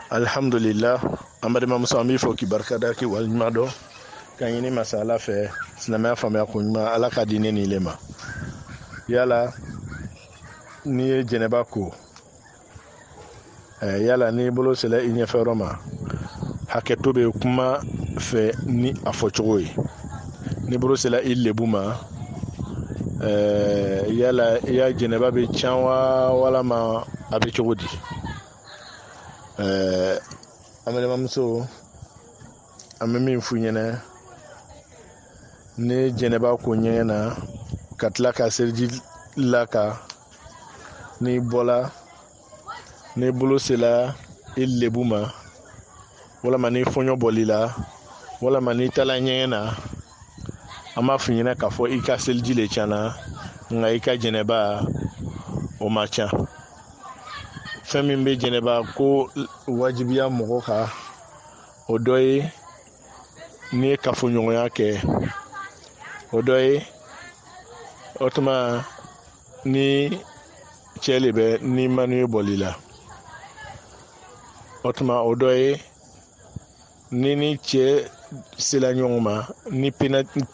Alhamdulillah, amadi mamusa mi fo ki barkada ki walmado kan yini masala fe sinama famya kunma ala ka dine ni lema yala ni jeneba ko yala ni bolo sele inye feroma haketo be kuma fe ni afochogo ni bolo sele ilebuma yala ya jeneba be chanwa wala ma abe chogodi amadi mamuso amemi funyene ni jeneba ko nyena katla ka serji laka ni bola ni bolo sela ilebuma wala mani fonyo bolila wala mani tala nyena ama funyene ka fo ika selji le chana nga ika jeneba o macha femi mbe jeneba ko wajibiya mogo ka o doye ni kafo ɲɔgɔnya kɛ o dɔ ye o tuma ni cɛ le bɛ ni manu ye bɔli la o tuma o dɔ ye ni cɛ sela ɲɔgɔn ma ni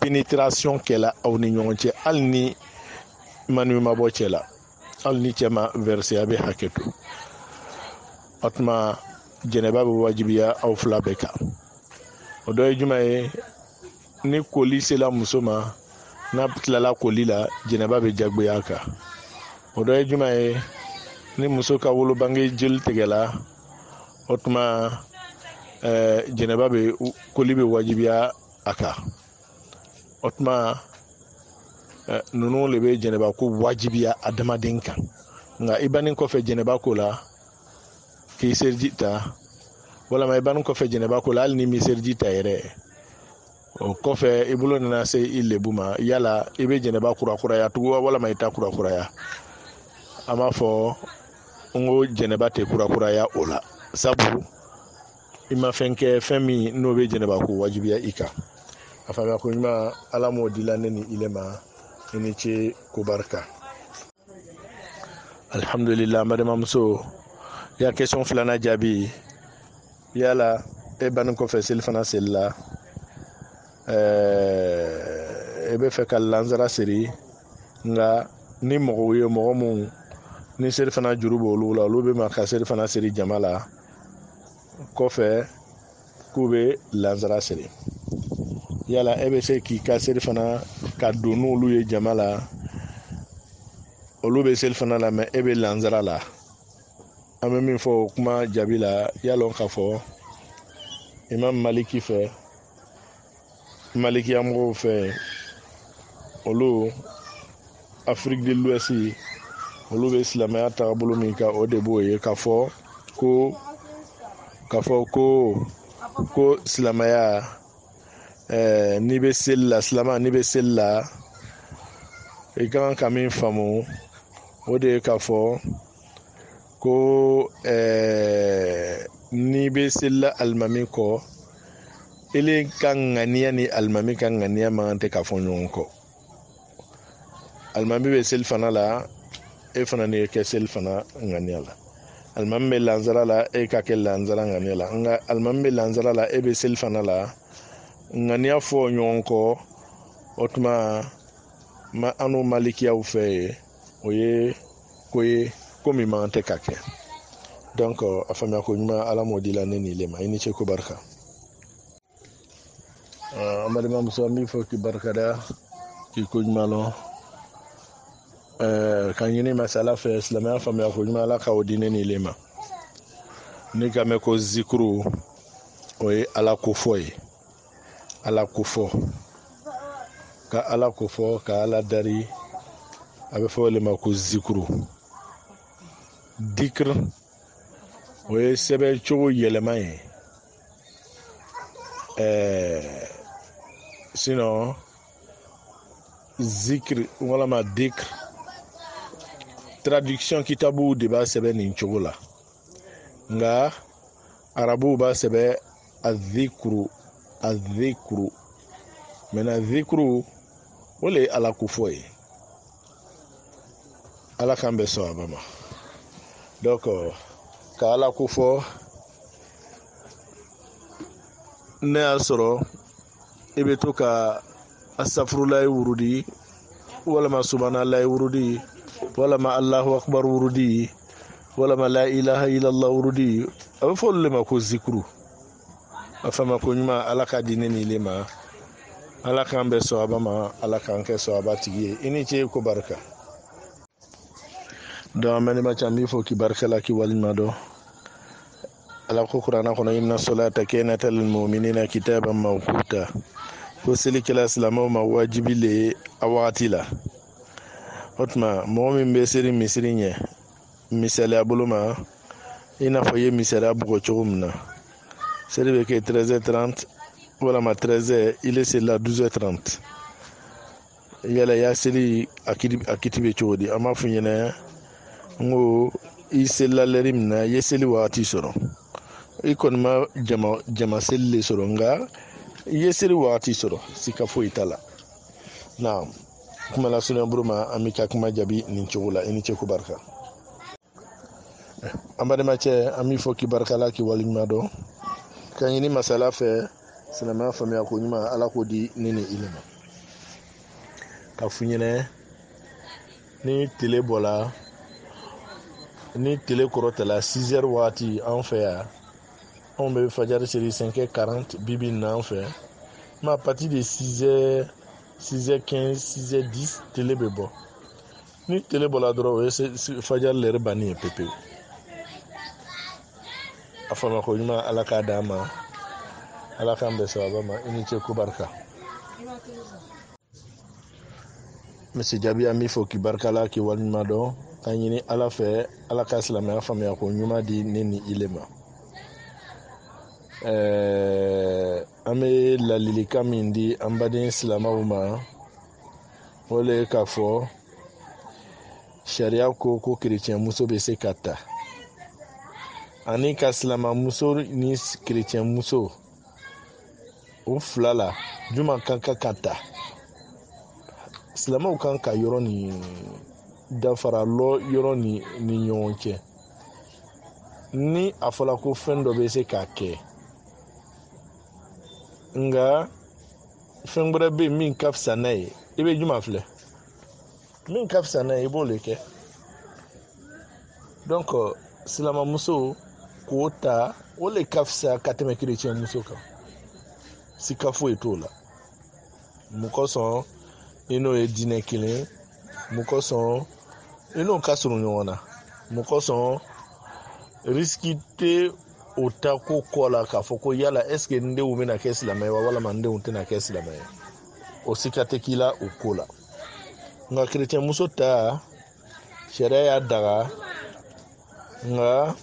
pénétration kɛla aw ni ɲɔgɔn cɛ hali ni manu ma bɔ cɛ la hali ni cɛ ma verser a bɛ hakɛ to o tuma jɛnɛba bɛ wajibiya aw fila bɛɛ kan o dɔ ye juma ye ni koli sela muso ma n'a tilala koli la jɛnɛba bɛ jagoya kan o dɔ ye juma ye ni muso ka wolobange jeli tigɛla o tuma jɛnɛba bɛ koli bɛ wajibiya a kan o tuma ninnu le bɛ jɛnɛba ko wajibiya adamaden kan nka i bannen kɔfɛ jɛnɛba ko la k'i seliji ta walama i bannen kɔfɛ jɛnɛba ko la hali ni mi seliji ta yɛrɛ o kɔfɛ i bolo nana se i lebu ma yala i bɛ jɛnɛba kurakuraya tugun walama i ta kurakuraya an b'a fɔ n ko jɛnɛba tɛ kurakuraya o la sabu i ma fɛn kɛ fɛn min n'o bɛ jɛnɛba ko wajibiya i kan a faamuya ko ɲuman ala m'o dila ne ni ile ma i ni ce ko barika alhamdulillah n balimamuso ya question filanan jaabi yala e bannen kɔfɛ seli fana selila e bɛ fɛ ka lansara siri nka ni mɔgɔw ye mɔgɔ mun ni seli fana juru b'olu la olu bɛ ma ka seli fana siri jama la kɔfɛ k'u bɛ lansara siri yala e bɛ se k'i ka seli fana ka don n'olu ye jama la olu bɛ seli fana la mɛ e bɛ lansara la an bɛ min fɔ o kuma jaabi la yalɔ k'a fɔ imam maliki fɛ malikiya mɔgɔw fɛ olu Afrique de l'Ouest olu bɛ silamɛya taabolo min kan o de b'o ye k'a fɔ ko silamɛya n'i bɛ seli la silamɛya n'i bɛ seli la i ka kan ka min faamu o de ye k'a fɔ ko n'i bɛ seli la alimami kɔ ele ka ŋaniya ni alimami ka ŋaniya man tɛ ka fɔ ɲɔgɔn kɔ alimami bɛ seli fana la e fana ni kɛ seli fana ŋaniya la alimami bɛ lansara la e ka kɛ lansara ŋaniya la nka alimami bɛ lansara la e bɛ seli fana la ŋaniya fɔ ɲɔgɔn kɔ o tuma an n'o malikiyaw fɛ o ye ko ye ko min man tɛ ka kɛ donc a faamuya ko ɲuman ala m'o dila ne ni le ma i ni ce ko barika an balimamuso an b'i fɔ k'i barikada k'i ko ɲuman lɔn ka ɲini masala fɛ silamɛya faamuya ko ɲuman ala k'o di ne ni le ma ni ka mɛn ko zikuru o ye ala ko fɔ ye ala ko fɔ ka ala ko fɔ ka ala dari a bɛ fɔ o de ma ko zikuru dikr o ye sɛbɛn cogo yɛlɛma ye sinon zikr walama dikr traduction kitabu de b'a sɛbɛn nin cogo la nka arabuw b'a sɛbɛn azikuru maintenant zikuru o le ye ala ko fɔ ye ala k'an bɛ sɔn a ba ma donc ka ala ko fɔ ne y'a sɔrɔ i bɛ to ka asafurulayi wurudi walama subhanalayi wurudi walama alahu akbar wurudi walama la ilaha illallah wurudi a bɛ fɔ olu de ma ko zikuru a fɔ ma ko ɲuman ala ka di ne ni ile ma ala k'an bɛ sɔhaba ma ala k'an kɛ sɔhaba tigi ye i ni ce ko barika donc an bɛ ne ma ca n b'i fɔ k'i barika la k'i waliɲuman dɔn ala ko kuranna kɔnɔ inna solata kanat lil mu'minina kitaban mawquta ko selikɛla silamɛw ma wajibi le ye a wagati la o tuma mɔgɔ min bɛ seli misiri ɲɛ misaliya bolo ma i n'a fɔ i ye misaliya bugɔ cogo min na seli bɛ kɛ 13h30 walama 13h il est selila 12h30 yala ya seli a kiti bɛ cogo di an b'a fɔ ɲɛna n ko i selila lɛri min na i ye seli wagati sɔrɔ i kɔni ma jama seli le sɔrɔ nka i ye seli wagati sɔrɔ sika foyi t'a la na kuma la sunan buru ma an bɛ ka kuma jaabi nin cogo la i ni ce ko barika an balimacɛ an b'i fɔ k'i barika la k'i waliɲuman dɔn ka ɲini masala fɛ silamɛya faamuya ko ɲuman ala k'o di ne ni i ma ka f'u ɲɛna ni tile bɔla ni tile kɔrɔtala 6h wagati an fɛ yan anw bɛ fajari seli 5h40 bibi na an fɛ mais à partir de 6h 6h15 6h10 tele bɛ bɔ ni tele bɔla dɔrɔn o ye fajari lɛri banni ye pepewu a fama ko ɲuman ala k'a d'an ma ala k'an bɛn sababa ma i ni ce ko barika misi jaabi an b'i fɔ k'i barika la k'i waliɲuman dɔn k'a ɲini ala fɛ ala ka silamɛya faamuya ko ɲuman di ne ni ile ma an bɛ ladilikan min di an baden silamɛw ma o le ye k'a fɔ sariya ko kerecɛnmuso bɛ se ka ta ani ka silamɛmuso ni kerecɛnmuso o fila la juma kan ka ta silamɛw kan ka yɔrɔ ni dafara lɔ yɔrɔ ni ɲɔgɔn cɛ ni a fɔra ko fɛn dɔ bɛ se k'a kɛ nga fɛn wɛrɛ bɛ yen min ka fisa n'a ye i bɛ juma filɛ min ka fisa n'a ye i b'o le kɛ donc silamɛmuso k'o ta o le ka fisa ka tɛmɛ kerecɛnmuso kan sika foyi t'o la mun kosɔn i n'o ye diinɛ kelen mun kosɔn i n'o ka surun ɲɔgɔn na mun kosɔn risiki tɛ o ta ko kɔ la k'a fɔ ko yala est-ce que n denw bɛna kɛ silamɛ ye wa walama n denw tɛna kɛ silamɛ ye o sika tɛ k'i la o ko la nka kerecɛnmuso ta sariya y'a daga nka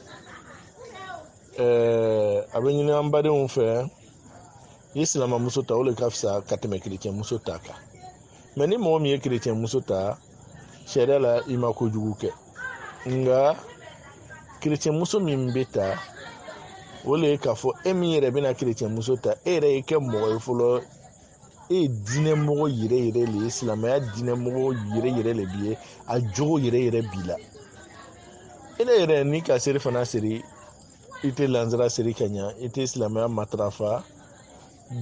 a bɛ ɲini an badenw fɛ i ye silamɛmuso ta o de ka fisa ka tɛmɛ kerecɛnmuso ta kan mɛ ni mɔgɔ min ye kerecɛnmuso ta sariya la i ma kojugu kɛ nka kerecɛnmuso min bɛ ta o le ye k'a fɔ e min yɛrɛ bɛna kerecɛnmuso ta e yɛrɛ ye kɛ mɔgɔ ye fɔlɔ e ye diinɛmɔgɔ yɛrɛ le ye silamɛya diinɛmɔgɔ yɛrɛ le b'i ye a jogo yɛrɛ b'i la e ne yɛrɛ ni ka seri fana seri i tɛ lansara seri ka ɲa i tɛ silamɛya matarafa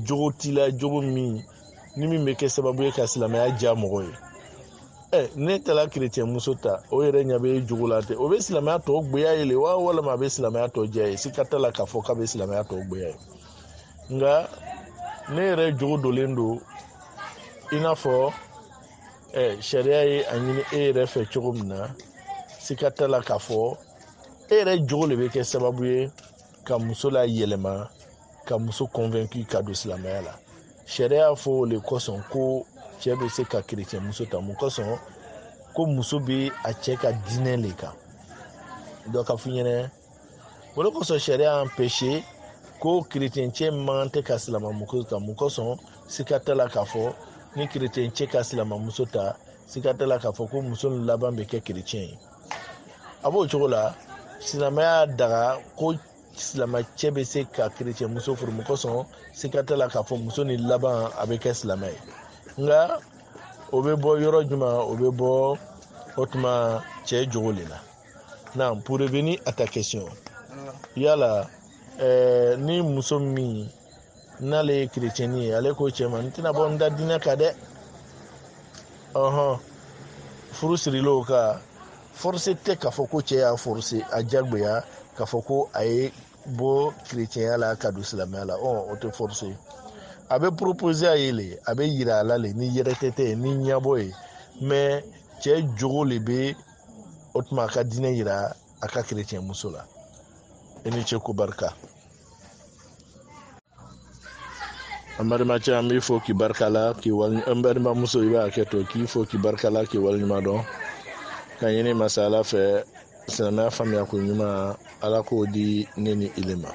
jogo t'i la jogo min ni min bɛ kɛ sababu ye ka silamɛya diya mɔgɔ ye ne taara kerecɛnmuso ta o yɛrɛ ɲɛ bɛ jogo la ten o bɛ silamɛya tɔ gboya ye wa walama a bɛ silamɛya tɔ diya ye sika t'a la k'a fɔ k'a bɛ silamɛya tɔ gboya ye nka ne yɛrɛ jogo dolen don i n'a fɔ sariya ye a ɲini e yɛrɛ fɛ cogo min na sika t'a la k'a fɔ e yɛrɛ jogo de bɛ kɛ sababu ye ka muso la yɛlɛma ka muso convaincu ka don silamɛya la sariya fɔ o le kosɔn ko cɛ bɛ se ka kerecɛnmuso ta mun kosɔn ko muso bɛ a cɛ ka diinɛ le kan donc ka f'i ɲɛna o de kosɔn sariya y'a empêché ko kerecɛncɛ man tɛ ka silamɛmuso ta mun kosɔn sika t'a la k'a fɔ ni kerecɛncɛ ka silamɛmuso ta sika t'a la k'a fɔ ko muso ni laban bɛ kɛ kerecɛn ye a b'o cogo la silamɛya daga ko silamɛcɛ bɛ se ka kerecɛnmuso furu mun kosɔn sika t'a la k'a fɔ muso ni laban a bɛ kɛ silamɛ ye nka o bɛ bɔ yɔrɔ jumɛn o bɛ bɔ o tuma cɛ jogo le la na pour revenir à ta question yala ni muso min n'ale chrétien ye ale ko cɛ ma n tɛna bɔ n da diinɛ kan dɛ furu sirilo ka force tɛ k'a fɔ ko cɛ y'a force a jagoya k'a fɔ ko a ye bɔ chrétienya la ka don silamɛya la o tɛ force a bɛ proposer a ye le a bɛ yira a la le ni yɛrɛtɛtɛ ye ni ɲɛbɔ ye mais cɛ jogo le bɛ o tuma a ka diinɛ yira a ka chrétien muso la i ni cɛ ko barika an balimacɛ an b'i fo k'i barika la k'i wali an balimamuso i b'a kɛ to k'i fo k'i barika la k'i waliɲuman dɔn ka ɲini masa ala fɛ silamɛya faamuya ko ɲuman ala k'o di ne ni ile ma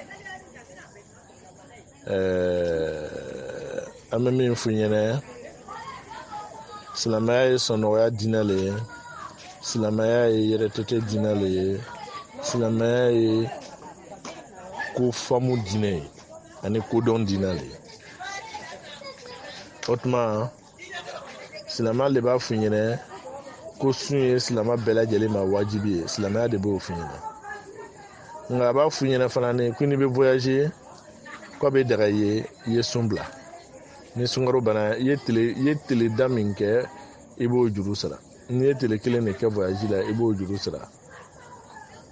an bɛ min f'u ɲɛna silamɛya ye sɔnɔgɔya diinɛ le ye silamɛya ye yɛrɛtɛtɛ diinɛ le ye silamɛya ye ko faamu diinɛ ye ani kodɔn diinɛ le ye o tuma silamɛya de b'a f'u ɲɛna ko sun ye silamɛ bɛɛ lajɛlen ma wajibi ye silamɛya de b'o f'u ɲɛna nka a b'a f'u ɲɛna fana ne ko n'i bɛ voyager k'a bɛ daga i ye sun bila ni sunkaro bana i ye tile da min kɛ i b'o juru sara n'i ye tile kelen de kɛ voyage la i b'o juru sara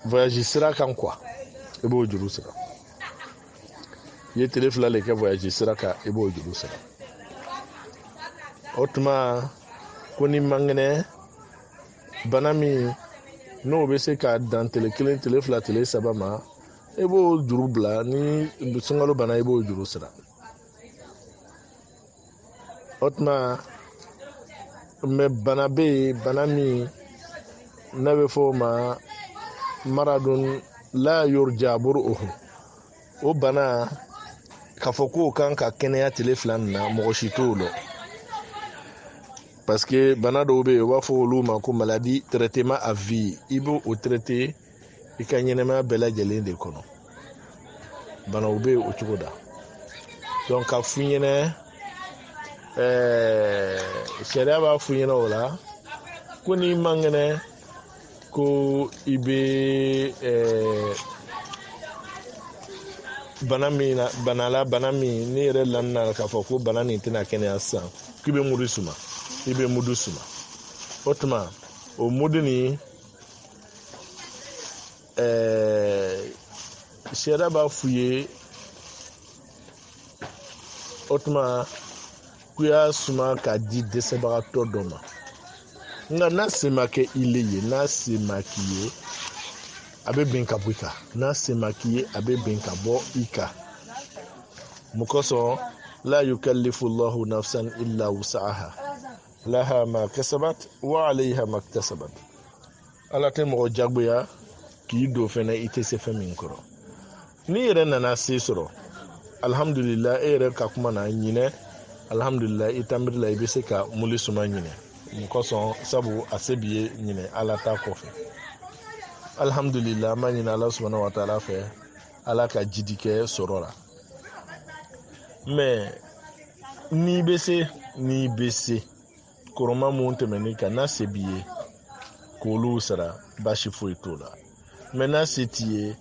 voyage sira kan quoi i b'o juru sara i ye tile fila de kɛ voyage sira kan i b'o juru sara o tuma ko ni mangɛnɛ bana min n'o bɛ se ka dan tile kelen tile fila tile saba ma i b'o juru bila ni sunkalo bana i b'o juru sara o tuma mɛ bana bɛ yen bana min n'a bɛ fɔ o ma maradun la yurja buru'uhu o bana k'a fɔ k'o kan ka kɛnɛya tile fila nin na mɔgɔ si t'o dɔn parce que bana dɔw bɛ yen u b'a fɔ olu ma ko maladie traitement à vie i b'o traiter i ka ɲɛnɛmaya bɛɛ lajɛlen de kɔnɔ banaw bɛ yen o cogo da donc ka f'u ɲɛna sariya b'a f'u ɲɛna o la ko n'i man kɛnɛ ko i bɛ bana min ni yɛrɛ lamina k'a fɔ ko bana nin tɛna kɛnɛya sisan k'i bɛ mudu suma i bɛ mudu suma o tuma o mudu nin sariya b'a f'u ye o tuma k'u y'a suma k'a di dɛsɛbagatɔ dɔ ma nka n'a se ma kɛ i le ye n'a se ma k'i ye a bɛ bin ka bɔ i kan n'a se ma k'i ye a bɛ bin ka bɔ i kan mun kosɔn la yukallifu Allahu nafsan illa wus'aha laha ma kasabat wa alayha ma iktasabat ala tɛ mɔgɔ jagoya k'i don fɛnɛ i tɛ se fɛn min kɔrɔ n'i yɛrɛ nana se sɔrɔ alhamdulillah e yɛrɛ ka kuma na ɲinɛ alhamdulillah i tamiri la i bɛ se ka muli suma ɲinɛ mun kosɔn sabu a se b'i ye ɲinɛ ala ta kɔfɛ alhamdulillah ma ɲinɛ ala subhanahu wa ta'ala fɛ ala ka jidi kɛ sɔrɔ la mais n'i bɛ se kɔrɔma mun tɛmɛn'i kan n'a se b'i ye k'olu sara baasi foyi t'o la mais n'a se t'i ye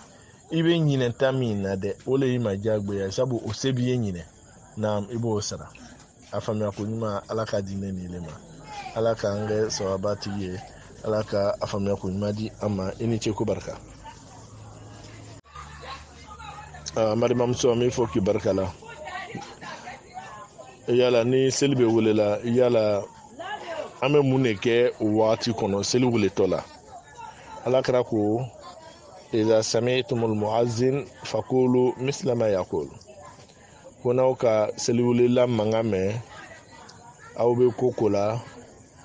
i bɛ ɲinɛ ta min na dɛ o le y'i ma diyagoya sabu o se b'i ye ɲinɛ naam i b'o sara a faamuya ko ɲuman ala ka di ne ni le ma ala k'an kɛ sababatigi ye ala ka a faamuya ko ɲuman di an ma i ni ce ko barika marimamuso an b'i fo k'i barika la yala ni seli bɛ welela yala an bɛ mun de kɛ o wagati kɔnɔ seli weletɔ la ala kɛra ko iza sami'tumul mu'azzin faqulu misla ma yaqul ko n'aw ka seli welela mankan mɛn aw bɛ ko la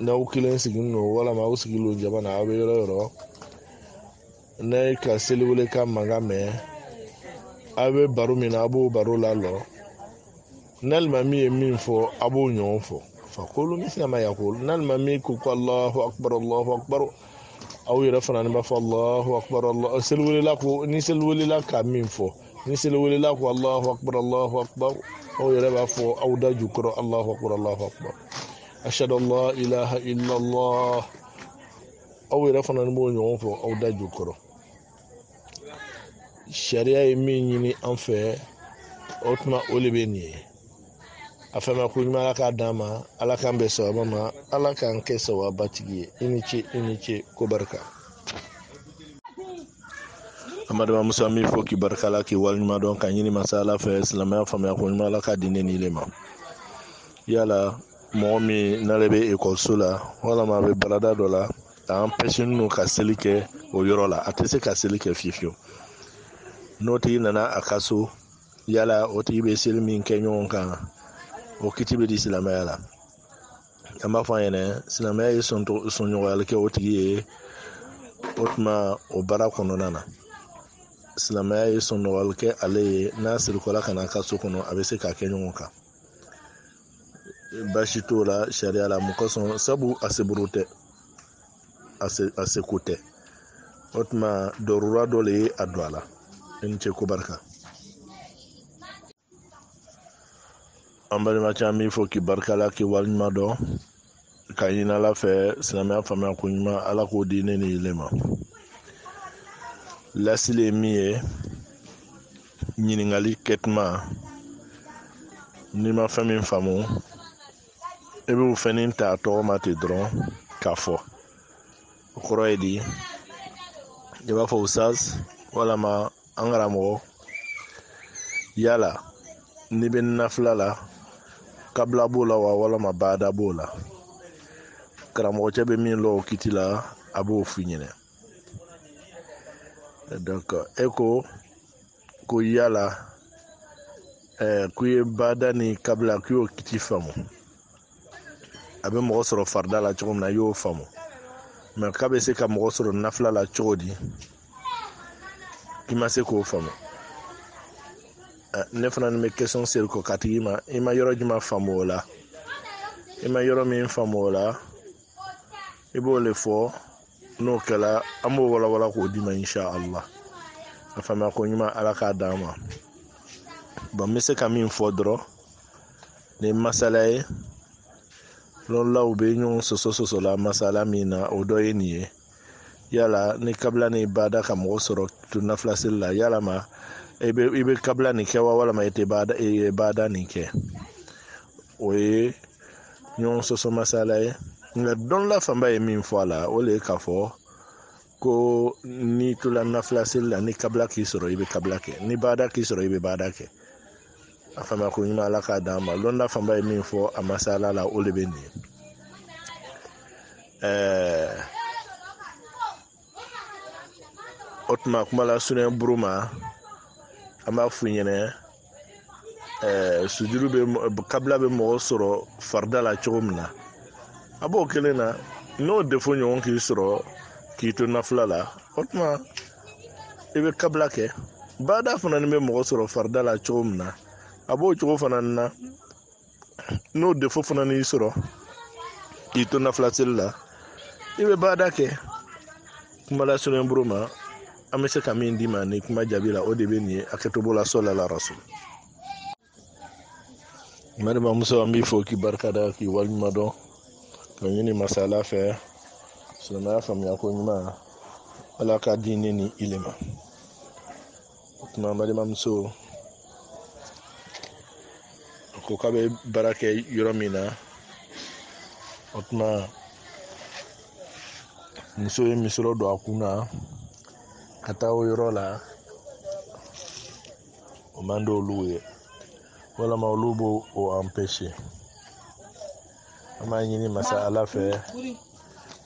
n'aw kelen sigilen don walama aw sigilen don jama na aw bɛ yɔrɔ o yɔrɔ n'a ka seli wele ka mankan mɛn aw bɛ baro min na aw b'o baro la lɔ n'alima min ye min fɔ a b'o ɲɔgɔn fɔ faqulu misla ma yaqul n'alima min ko Allahu akbar aw yɛrɛ fana ni b'a fɔ Allahu akbar Allah seliwelela ko ni seliwelela ka min fɔ ni seliwelela ko Allahu akbar aw yɛrɛ b'a fɔ aw da jukɔrɔ Allahu akbar ashhadu an la ilaha illallah aw yɛrɛ fana ni b'o ɲɔgɔn fɔ aw da jukɔrɔ sariya ye min ɲini an fɛ o tuma o le bɛ nin ye a fɛn ko ɲuman ala k'a d'an ma ala k'an bɛn sababa ma ala k'an kɛ sababatigi ye i ni ce ko barika Amadu Musa mi fo ki barika la ki waliɲuman dɔn ka ɲini masa ala fɛ silamɛya faamuya ko ɲuman ala k'a di ne ni le ma yala mɔgɔ min n'ale bɛ ekɔliso la walama a bɛ balada dɔ la an pɛsini n'o ka seli kɛ o yɔrɔ la a tɛ se ka seli kɛ fiyewu n'o tigi nana a ka so yala o tigi bɛ seli min kɛ ɲɔgɔn kan o kiti bɛ di silamɛya la an b'a fɔ an ɲɛna silamɛya ye sɔnɲɔgɔnyali kɛ o tigi ye o tuma o baara kɔnɔna na silamɛya ye sɔnɲɔgɔnyali kɛ ale ye n'a sirikɔla ka n'a ka so kɔnɔ a bɛ se k'a kɛ ɲɔgɔn kan baasi t'o la sariya la mɔgɔ sɔn sabu a seburu tɛ a seko tɛ o tuma dɔrɔra dɔ le ye a don a la i ni ce ko barika an balima caman b'i fɔ k'i barika la k'i waliɲuman dɔn ka ɲini ala fɛ silamɛya faamuya ko ɲuman ala k'o di ne ni ile ma lasili ye min ye ɲininkali kɛtuma n'i ma fɛn min faamu i bɛ o fɛn ta a tɔgɔ ma ten dɔrɔn k'a fɔ o kɔrɔ ye di i b'a fɔ usaz walama an karamɔgɔ yala n'i bɛ nafila la kabila b'o la wa walama baada b'o la karamɔgɔcɛ bɛ min lɔ o kiti la a b'o f'i ɲɛna donc e ko yala k'u ye baada ni kabila k'u y'o kiti faamu a bɛ mɔgɔ sɔrɔ farida la cogo min na i y'o faamu mɛ k'a bɛ se ka mɔgɔ sɔrɔ nafila la cogo di i ma se k'o faamu ne fana ni bɛ question seri kɔ ka tigi ma i ma yɔrɔ jumɛn faamu o la i ma yɔrɔ min faamu o la i b'o le fɔ n'o kɛla an b'o walawala k'o d'i ma inshallah a faamuya ko ɲuman ala k'a d'an ma bon n bɛ se ka min fɔ dɔrɔn ni masala ye lɔnlaw bɛ ɲɔgɔn sɔsɔ la masala min na o dɔ ye nin ye yala ni kabila ni baada ka mɔgɔ sɔrɔ to nafila seli la yala ma i bɛ kabila nin kɛ wa walama i tɛ baada nin kɛ o ye ɲɔgɔn sɔsɔ masala ye nka dɔnla fanba ye min fɔ a la o le ye k'a fɔ ko ni tola nafila seli la ni kabila k'i sɔrɔ i bɛ kabila kɛ ni baada k'i sɔrɔ i bɛ baada kɛ a faamuya ko ɲuman ala k'a d'an ma dɔnla fanba ye min fɔ a masala la o le bɛ nin ye o tuma kuma la sunnɛ buru ma an b'a f'u ɲɛna sujuru kabila bɛ mɔgɔ sɔrɔ farida la cogo min na a b'o kelen na n'o defo ɲɔgɔn k'i sɔrɔ k'i to nafila la o tuma i bɛ kabila kɛ baada fana ni bɛ mɔgɔ sɔrɔ farida la cogo min na a b'o cogo fana na n'o defo fana n'i sɔrɔ k'i to nafila seli la i bɛ baada kɛ kuma la sunnɛ buru ma an bɛ se ka min d'i ma ni kuma jaabi la o de bɛ nin ye a kɛtogo la sɔlala rasul Mariama Musa an b'i fɔ k'i barika da k'i waliɲuman dɔn ka ɲini masala fɛ silamɛya faamuya ko ɲuman ala k'a di ne ni ile ma o tuma Mariama Muso ko k'a bɛ baara kɛ yɔrɔ min na o tuma muso ye misɔrɔ don a kun na ka taa o yɔrɔ la o man di olu ye walama olu b'o o empêcher an b'a ɲini masa ala fɛ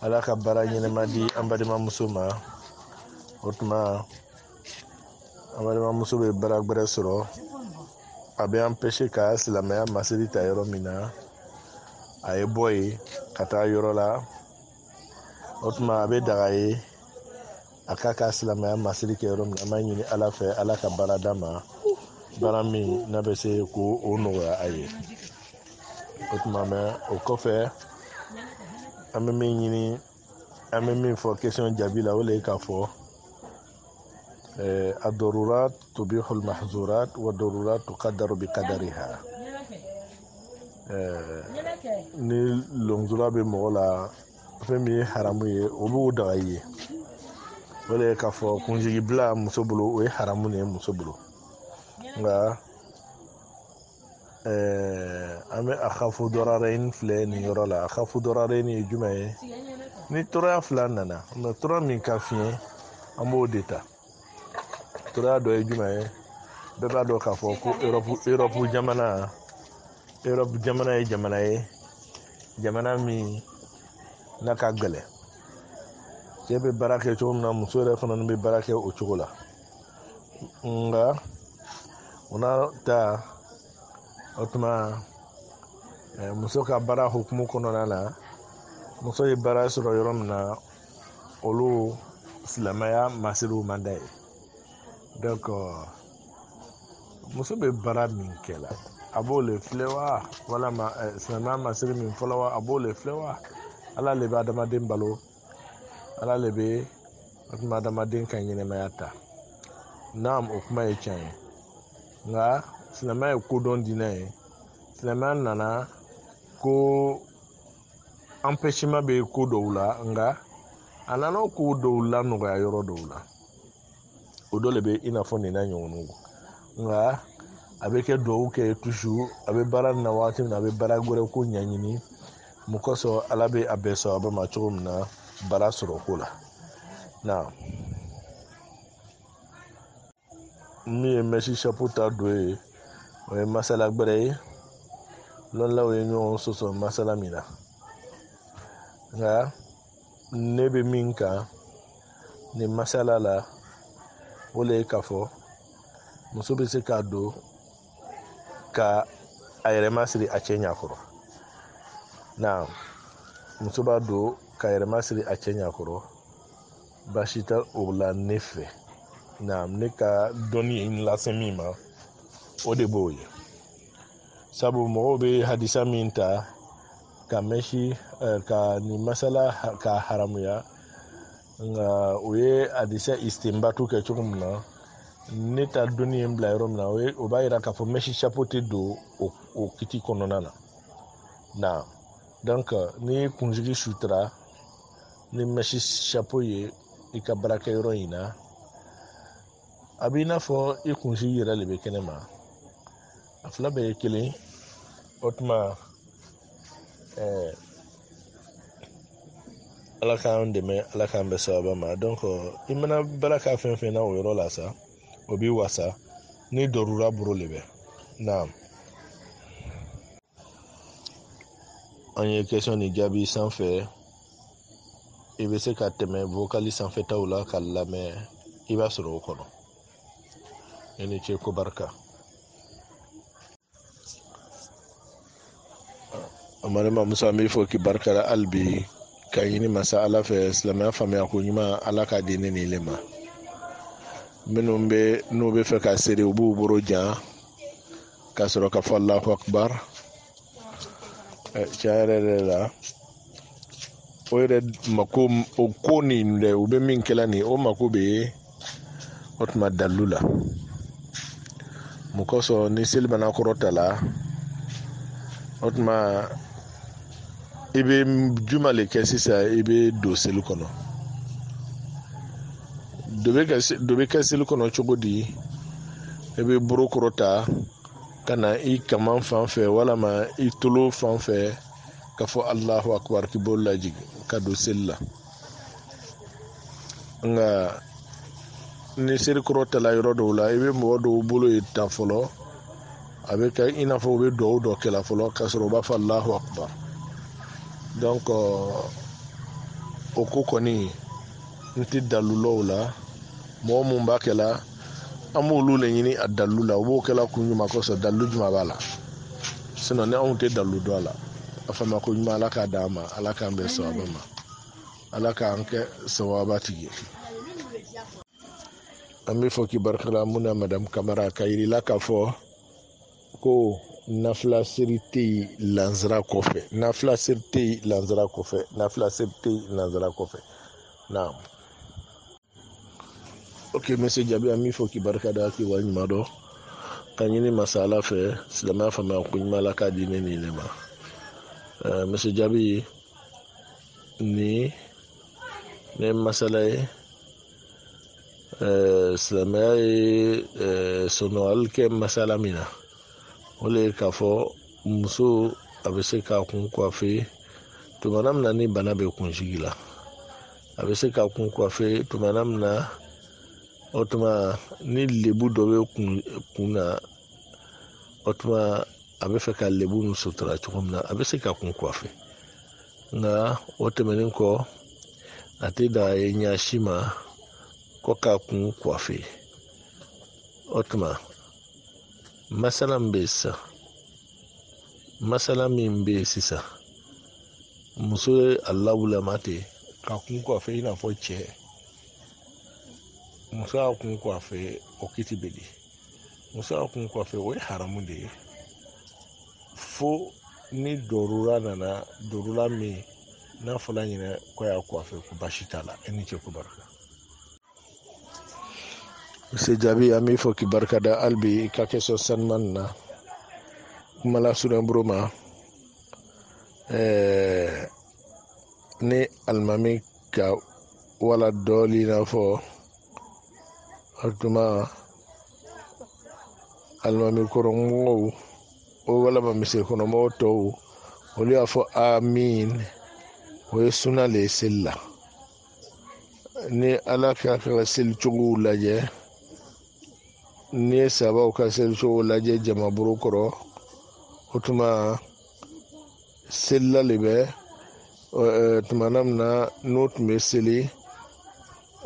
ala ka baara ɲɛnɛma di an balimamuso ma o tuma an balimamuso bɛ baara gbɛrɛ sɔrɔ a bɛ empêcher ka silamɛya masiri ta yɔrɔ min na a ye bɔ yen ka taa yɔrɔ la o tuma a bɛ daga ye a k'a ka silamɛya masiri kɛ yɔrɔ min na an b'a ɲini ala fɛ ala ka baara d'a ma baara min n'a bɛ se ko o nɔgɔya a ye o tuma mɛ o kɔfɛ an bɛ min fɔ question jaabi la o le ye k'a fɔ ad-darurat tubihul mahzurat wa darurat tuqaddaru bi qadariha ni lɔnzura bɛ mɔgɔ la fɛn min ye haramu ye o b'o daga ye o le ye k'a fɔ kunsigi bila muso bolo o ye haramu de ye muso bolo nka an bɛ akhafu dararain filɛ nin yɔrɔ la akhafu dararain ye jumɛn ye ni tɔɔrɔya fila nana mais tɔɔrɔ min ka fiɲɛ an b'o de ta tɔɔrɔya dɔ ye jumɛn ye bɛɛ b'a dɔn k'a fɔ ko Europe jamana ye jamana ye jamana min n'a ka gɛlɛn cɛ bɛ baara kɛ cogo min na muso yɛrɛ fana bɛ baara kɛ o cogo la nka o n'a ta o tuma muso ka baara hukumu kɔnɔna na muso ye baara sɔrɔ yɔrɔ min na olu silamɛya masiriw man d'a ye donc muso bɛ baara min kɛ la a b'o le filɛ wa walama silamɛya masiri min fɔlɔ wa a b'o le filɛ wa ala le bɛ adamaden balo ala le bɛ o tuma adamaden ka ɲɛnɛmaya ta naam o kuma ye tiɲɛ ye nka silamɛya ye kodɔn diinɛ ye silamɛya nana ko empêchement bɛ ko dɔw la nka a nana ko dɔw la nɔgɔya yɔrɔ dɔw la o dɔ le bɛ i n'a fɔ nin na ɲɔgɔnw nka a bɛ kɛ duwawu kɛ toujours a bɛ baara na waati min na a bɛ baara wɛrɛ ko ɲɛɲini mun kosɔn ala bɛ a bɛɛ sɔn a bɛ ma cogo min na baara sɔrɔ ko la na min ye mɛsi sapu ta don ye o ye masala gbɛrɛ ye lɔnlaw ye ɲɔgɔn sɔsɔ masala min na nka ne bɛ min kan ni masala la o le ye k'a fɔ muso bɛ se k'a don ka a yɛrɛ masiri a cɛ ɲɛkɔrɔ na muso b'a don ka yɛrɛ masiri a cɛ ɲɛkɔrɔ baasi tɛ o la ne fɛ na ne ka dɔnni ye n lase min ma o de b'o ye sabu mɔgɔw bɛ hadisa min ta ka mɛsi ka nin masala ka haramuya nka o ye hadisa istinbatu kɛ cogo min na ne ta dɔnni ye n bila yɔrɔ min na o b'a jira k'a fɔ mɛsi sapo tɛ don o kiti kɔnɔna na na donc ni kunsigi sutura ni mɛsi sapo ye i ka baarakɛyɔrɔ in na a b'i n'a fɔ i kunsigi yɛrɛ de bɛ kɛnɛ ma a fila bɛɛ ye kelen o tuma ala k'an dɛmɛ ala k'an bɛ sababa ma donc i mana baara k'a fɛn fɛn na o yɔrɔ la sa o b'i wasa ni dɔrura bolo le bɛ na an ye question ni jaabi sanfɛ i bɛ se ka tɛmɛ vocali sanfɛtaw la ka lamɛn i b'a sɔrɔ o kɔnɔ i ni ce ko barika amarema musa an b'i fɔ k'i barika la hali bi ka ɲini masa ala fɛ silamɛya faamuya ko ɲuman ala ka di ne ni le ma n'u bɛ fɛ ka seri u b'u bolo jan ka sɔrɔ ka fɔ Allahu akbar tiɲɛ yɛrɛ la o yɛrɛ mako o ko nin dɛ u bɛ min kɛla nin o mako bɛ o tuma dalu la mun kosɔn ni seli mana kɔrɔta la o tuma i bɛ juma le kɛ sisan i bɛ don seli kɔnɔ dɔ bɛ kɛ seli kɔnɔ cogo di i bɛ buru kɔrɔta ka na i kaman fan fɛ walama i tolo fan fɛ ka fɔ Allahu akbar k'i bolo lajigin ka don seli la nka ni seli kɔrɔta la yɔrɔ dɔw la i bɛ mɔgɔ dɔw bolo ye ta fɔlɔ a bɛ kɛ i n'a fɔ u bɛ duwawu dɔ kɛla fɔlɔ ka sɔrɔ u b'a fɔ Allahu akbar donc o ko kɔni n tɛ dalulaw la mɔgɔ mun b'a kɛla an b'olu le ɲini a dalu la u b'o kɛla kun ɲuman kosɔn dalu juma b'a la sinon ni anw tɛ dalu dɔn a la a fama ko ɲuman ala k'a d'an ma ala k'an bɛn sawaba ma ala k'an kɛ sawaba tigi ye an bɛ fɔ k'i barikala mun na madame Kamara ka yir'i la k'a fɔ ko nafila seri tɛ yen lansara kɔfɛ nafila seri tɛ yen lansara kɔfɛ nafila seri tɛ yen lansara kɔfɛ naam ok monsieur Jabi an b'i fɔ k'i barika da k'i waleɲuman dɔn ka ɲini masa ala fɛ silamɛya faamuya ko ɲuman ala k'a di ne ni le ma monsieur Jabi ni ne masala ye silamɛya ye sɔnɔgɔli kɛ masala min na o le k'a fɔ muso a bɛ se k'a kun coiffer tumana min na ni bana bɛ kunsigi la, a bɛ se k'a kun coiffer tumana min na o tuma ni lebu dɔ bɛ kun na o tuma a bɛ fɛ ka lebu min sutura cogo min na a bɛ se ka kun coiffer, nka o tɛmɛnen kɔ a tɛ dan a ye ɲɛ si ma ko k'a kun coiffer. O tuma masala min bɛ yen sisan, masala min bɛ yen sisan, muso ye a lawulama ten ka kun coiffer i n'a fɔ cɛ. Muso y'a kun coiffer o kiti bɛ di, muso y'a kun coiffer o ye haramu de ye, fo ni dorura nana, dorura min n'a fɔla ɲinɛ ko y'a coiffer ko basi t'a la. E ni ce ko barika. Monsieur Jaabi an b'i fɔ k'i barikada hali bi i ka question sanumani na kuma lasurunya bolo ma ni alimami ka wala dɔɔli n'a fɔ o tuma alimami kɔrɔmɔgɔw o walama misiri kɔnɔmɔgɔw tɔw olu y'a fɔ amin, o ye suna le ye seli la. Ni ala ka seli cogow lajɛ, ni ye sabaw ka seli cogo lajɛ jamaburu kɔrɔ, o tuma selila le bɛ tumana min na n'o tun bɛ seli,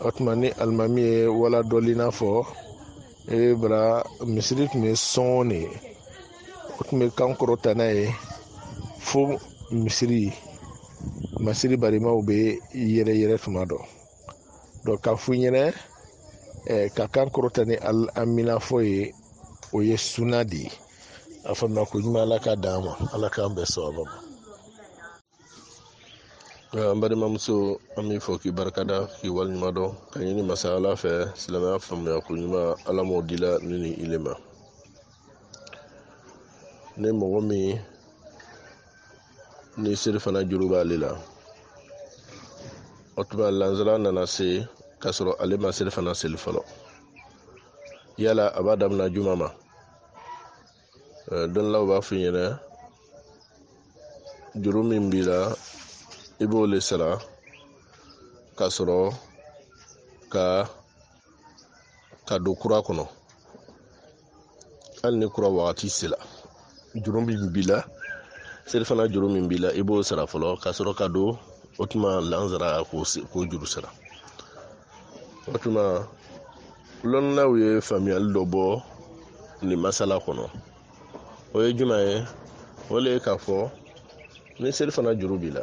o tuma ni alimami ye wala dɔli n'a fɔ bara misiri tun bɛ sɔn de, o tun bɛ kan kɔrɔta n'a ye fo masiri barimaw bɛ yɛrɛ yɛrɛ tuma dɔ. Donc ka f'u ɲɛna ka kan kɔrɔta ni amina fɔ ye, o ye suna de ye. A faamuya ko ɲuman ala ka d'an ma, ala k'an bɛɛ sababa ma. An balimamuso an b'i fɔ k'i barikada k'i waleɲuman dɔn ka ɲini masa ala fɛ silamɛya faamuya ko ɲuman ala m'o dila ne ni ile ma. Ni mɔgɔ min ni seli fana juru b'ale la, o tuma lansara nana se k'a sɔrɔ ale ma seli fana seli fɔlɔ, yala a b'a daminɛ juma ma? Dɔnnilaw b'a f'i ɲɛna juru min b'i la i b'o le sara k'a sɔrɔ ka don kura kɔnɔ, hali ni kura wagati sela. Juru min b'i la, seli fana juru min b'i la i b'o sara fɔlɔ k'a sɔrɔ ka don, o tuma lansara k'o juru sara. O tuma lɔnnaw ye faamuyali dɔ bɔ nin masala kɔnɔ, o ye jumɛn ye? O le ye k'a fɔ ni seli fana juru b'i la,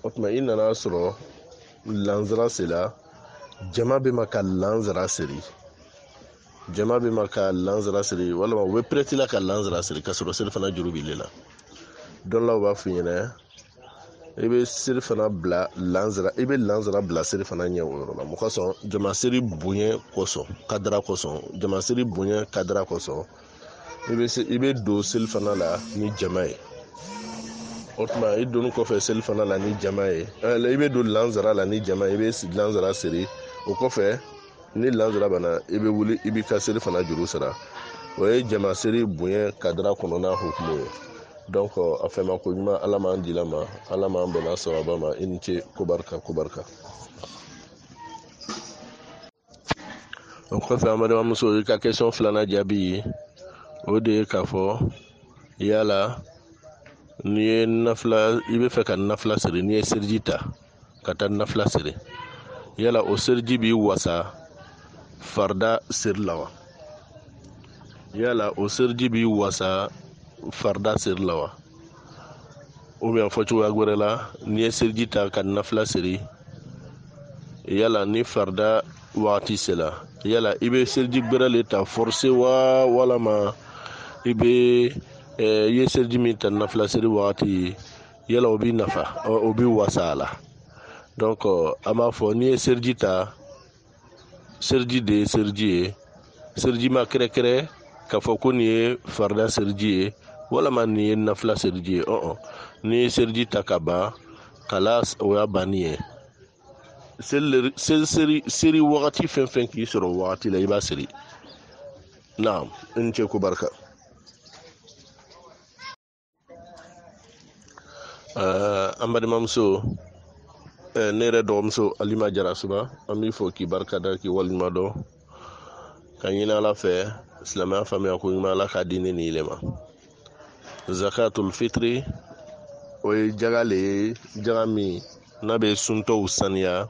o tuma i nana sɔrɔ lansara sela, jama bɛ ma ka lansara siri, jama bɛ ma ka lansara siri, walima u bɛ pɛrɛtila ka lansara siri k'a sɔrɔ seli fana juru b'ile la. Dɔnnilaw b'a f'i ɲɛna i bɛ seli fana bila lansara, i bɛ lansara bila seli fana ɲɛ o yɔrɔ la. Mun kosɔn? Jama seli bonya kosɔn, kadira kosɔn, jama seli bonya kadira kosɔn, i bɛ don seli fana la ni jama ye. O tuma i donni kɔfɛ seli fana la ni jama ye, i bɛ don lansara la ni jama ye, i bɛ lansara siri, o kɔfɛ ni lansara banna i bɛ wuli i b'i ka seli fana juru sara. O ye jama seli bonya kadira kɔnɔna hukumu ye. Donc a fɛma ko ɲuman ala m'an dila ma, ala m'an bɛnna sababa ma. I ni ce, ko barika ko barika. O kɔfɛ an balimamuso i ka question filanan jaabi o de ye k'a fɔ yala n'i ye nafila, i bɛ fɛ ka nafila siri, n'i ye seliji ta ka taa nafila siri, yala o seliji b'i wasa farida siri la wa? Yala o seliji b'i wasa farida siri la wa? Ou bien fɔ cogoya wɛrɛ la, n'i ye seliji ta ka nafila siri, yala ni farida wagati sela, yala i bɛ seliji gbɛrɛ le ta forcé wa, walama i bɛ i ye seliji min ta nafila siri wagati, yala o b'i nafa, o b'i wasa a la? Donc an b'a fɔ n'i ye seliji ta, seliji de ye seliji ye, seliji ma kɛrɛkɛrɛ k'a fɔ ko nin ye farida seliji ye walama nin ye nafila seliji ye. N'i ye seliji ta ka ban, kala o y'a banni ye. Seri wagati fɛn fɛn k'i sɔrɔ wagati la i b'a siri. Naam, i ni ce ko barika. an balimamuso ne yɛrɛ dɔgɔmuso Alima Jarasuba an b'i fɔ k'i barikada k'i waleɲuman dɔn ka ɲini Ala fɛ silamɛya faamuya ko ɲuman Ala k'a di ne ni ile ma. Zakatul fitri o ye jaga le ye, jaga min n'a bɛ suntɔw saniya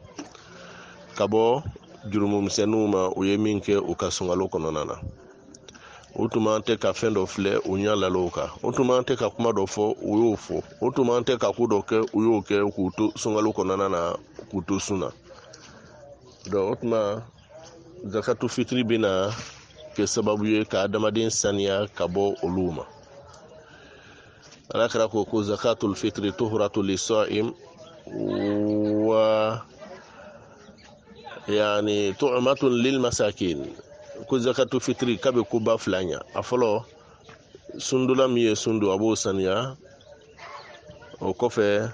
ka bɔ jurumumisɛnninw ma u ye min kɛ u ka sunkalo kɔnɔna na. O tuma an tɛ ka fɛn dɔ filɛ u ɲɛ lalow kan, o tuma an tɛ ka kuma dɔ fɔ u y'o fɔ, o tuma an tɛ ka ko dɔ kɛ u y'o kɛ k'u to sunkalo kɔnɔna na k'u to sun na. Donc o tuma zakatu fitiri bɛna kɛ sababu ye ka adamaden saniya ka bɔ olu ma. Alakira ko ko zakatul fitri tuhuratu lis-sa'im wa yani tu'matun lil masakin. Ko zakatu fitri kabe ko ba filanya a fɔlɔ sundula min ye sundu a b'o saniya, o kɔfɛ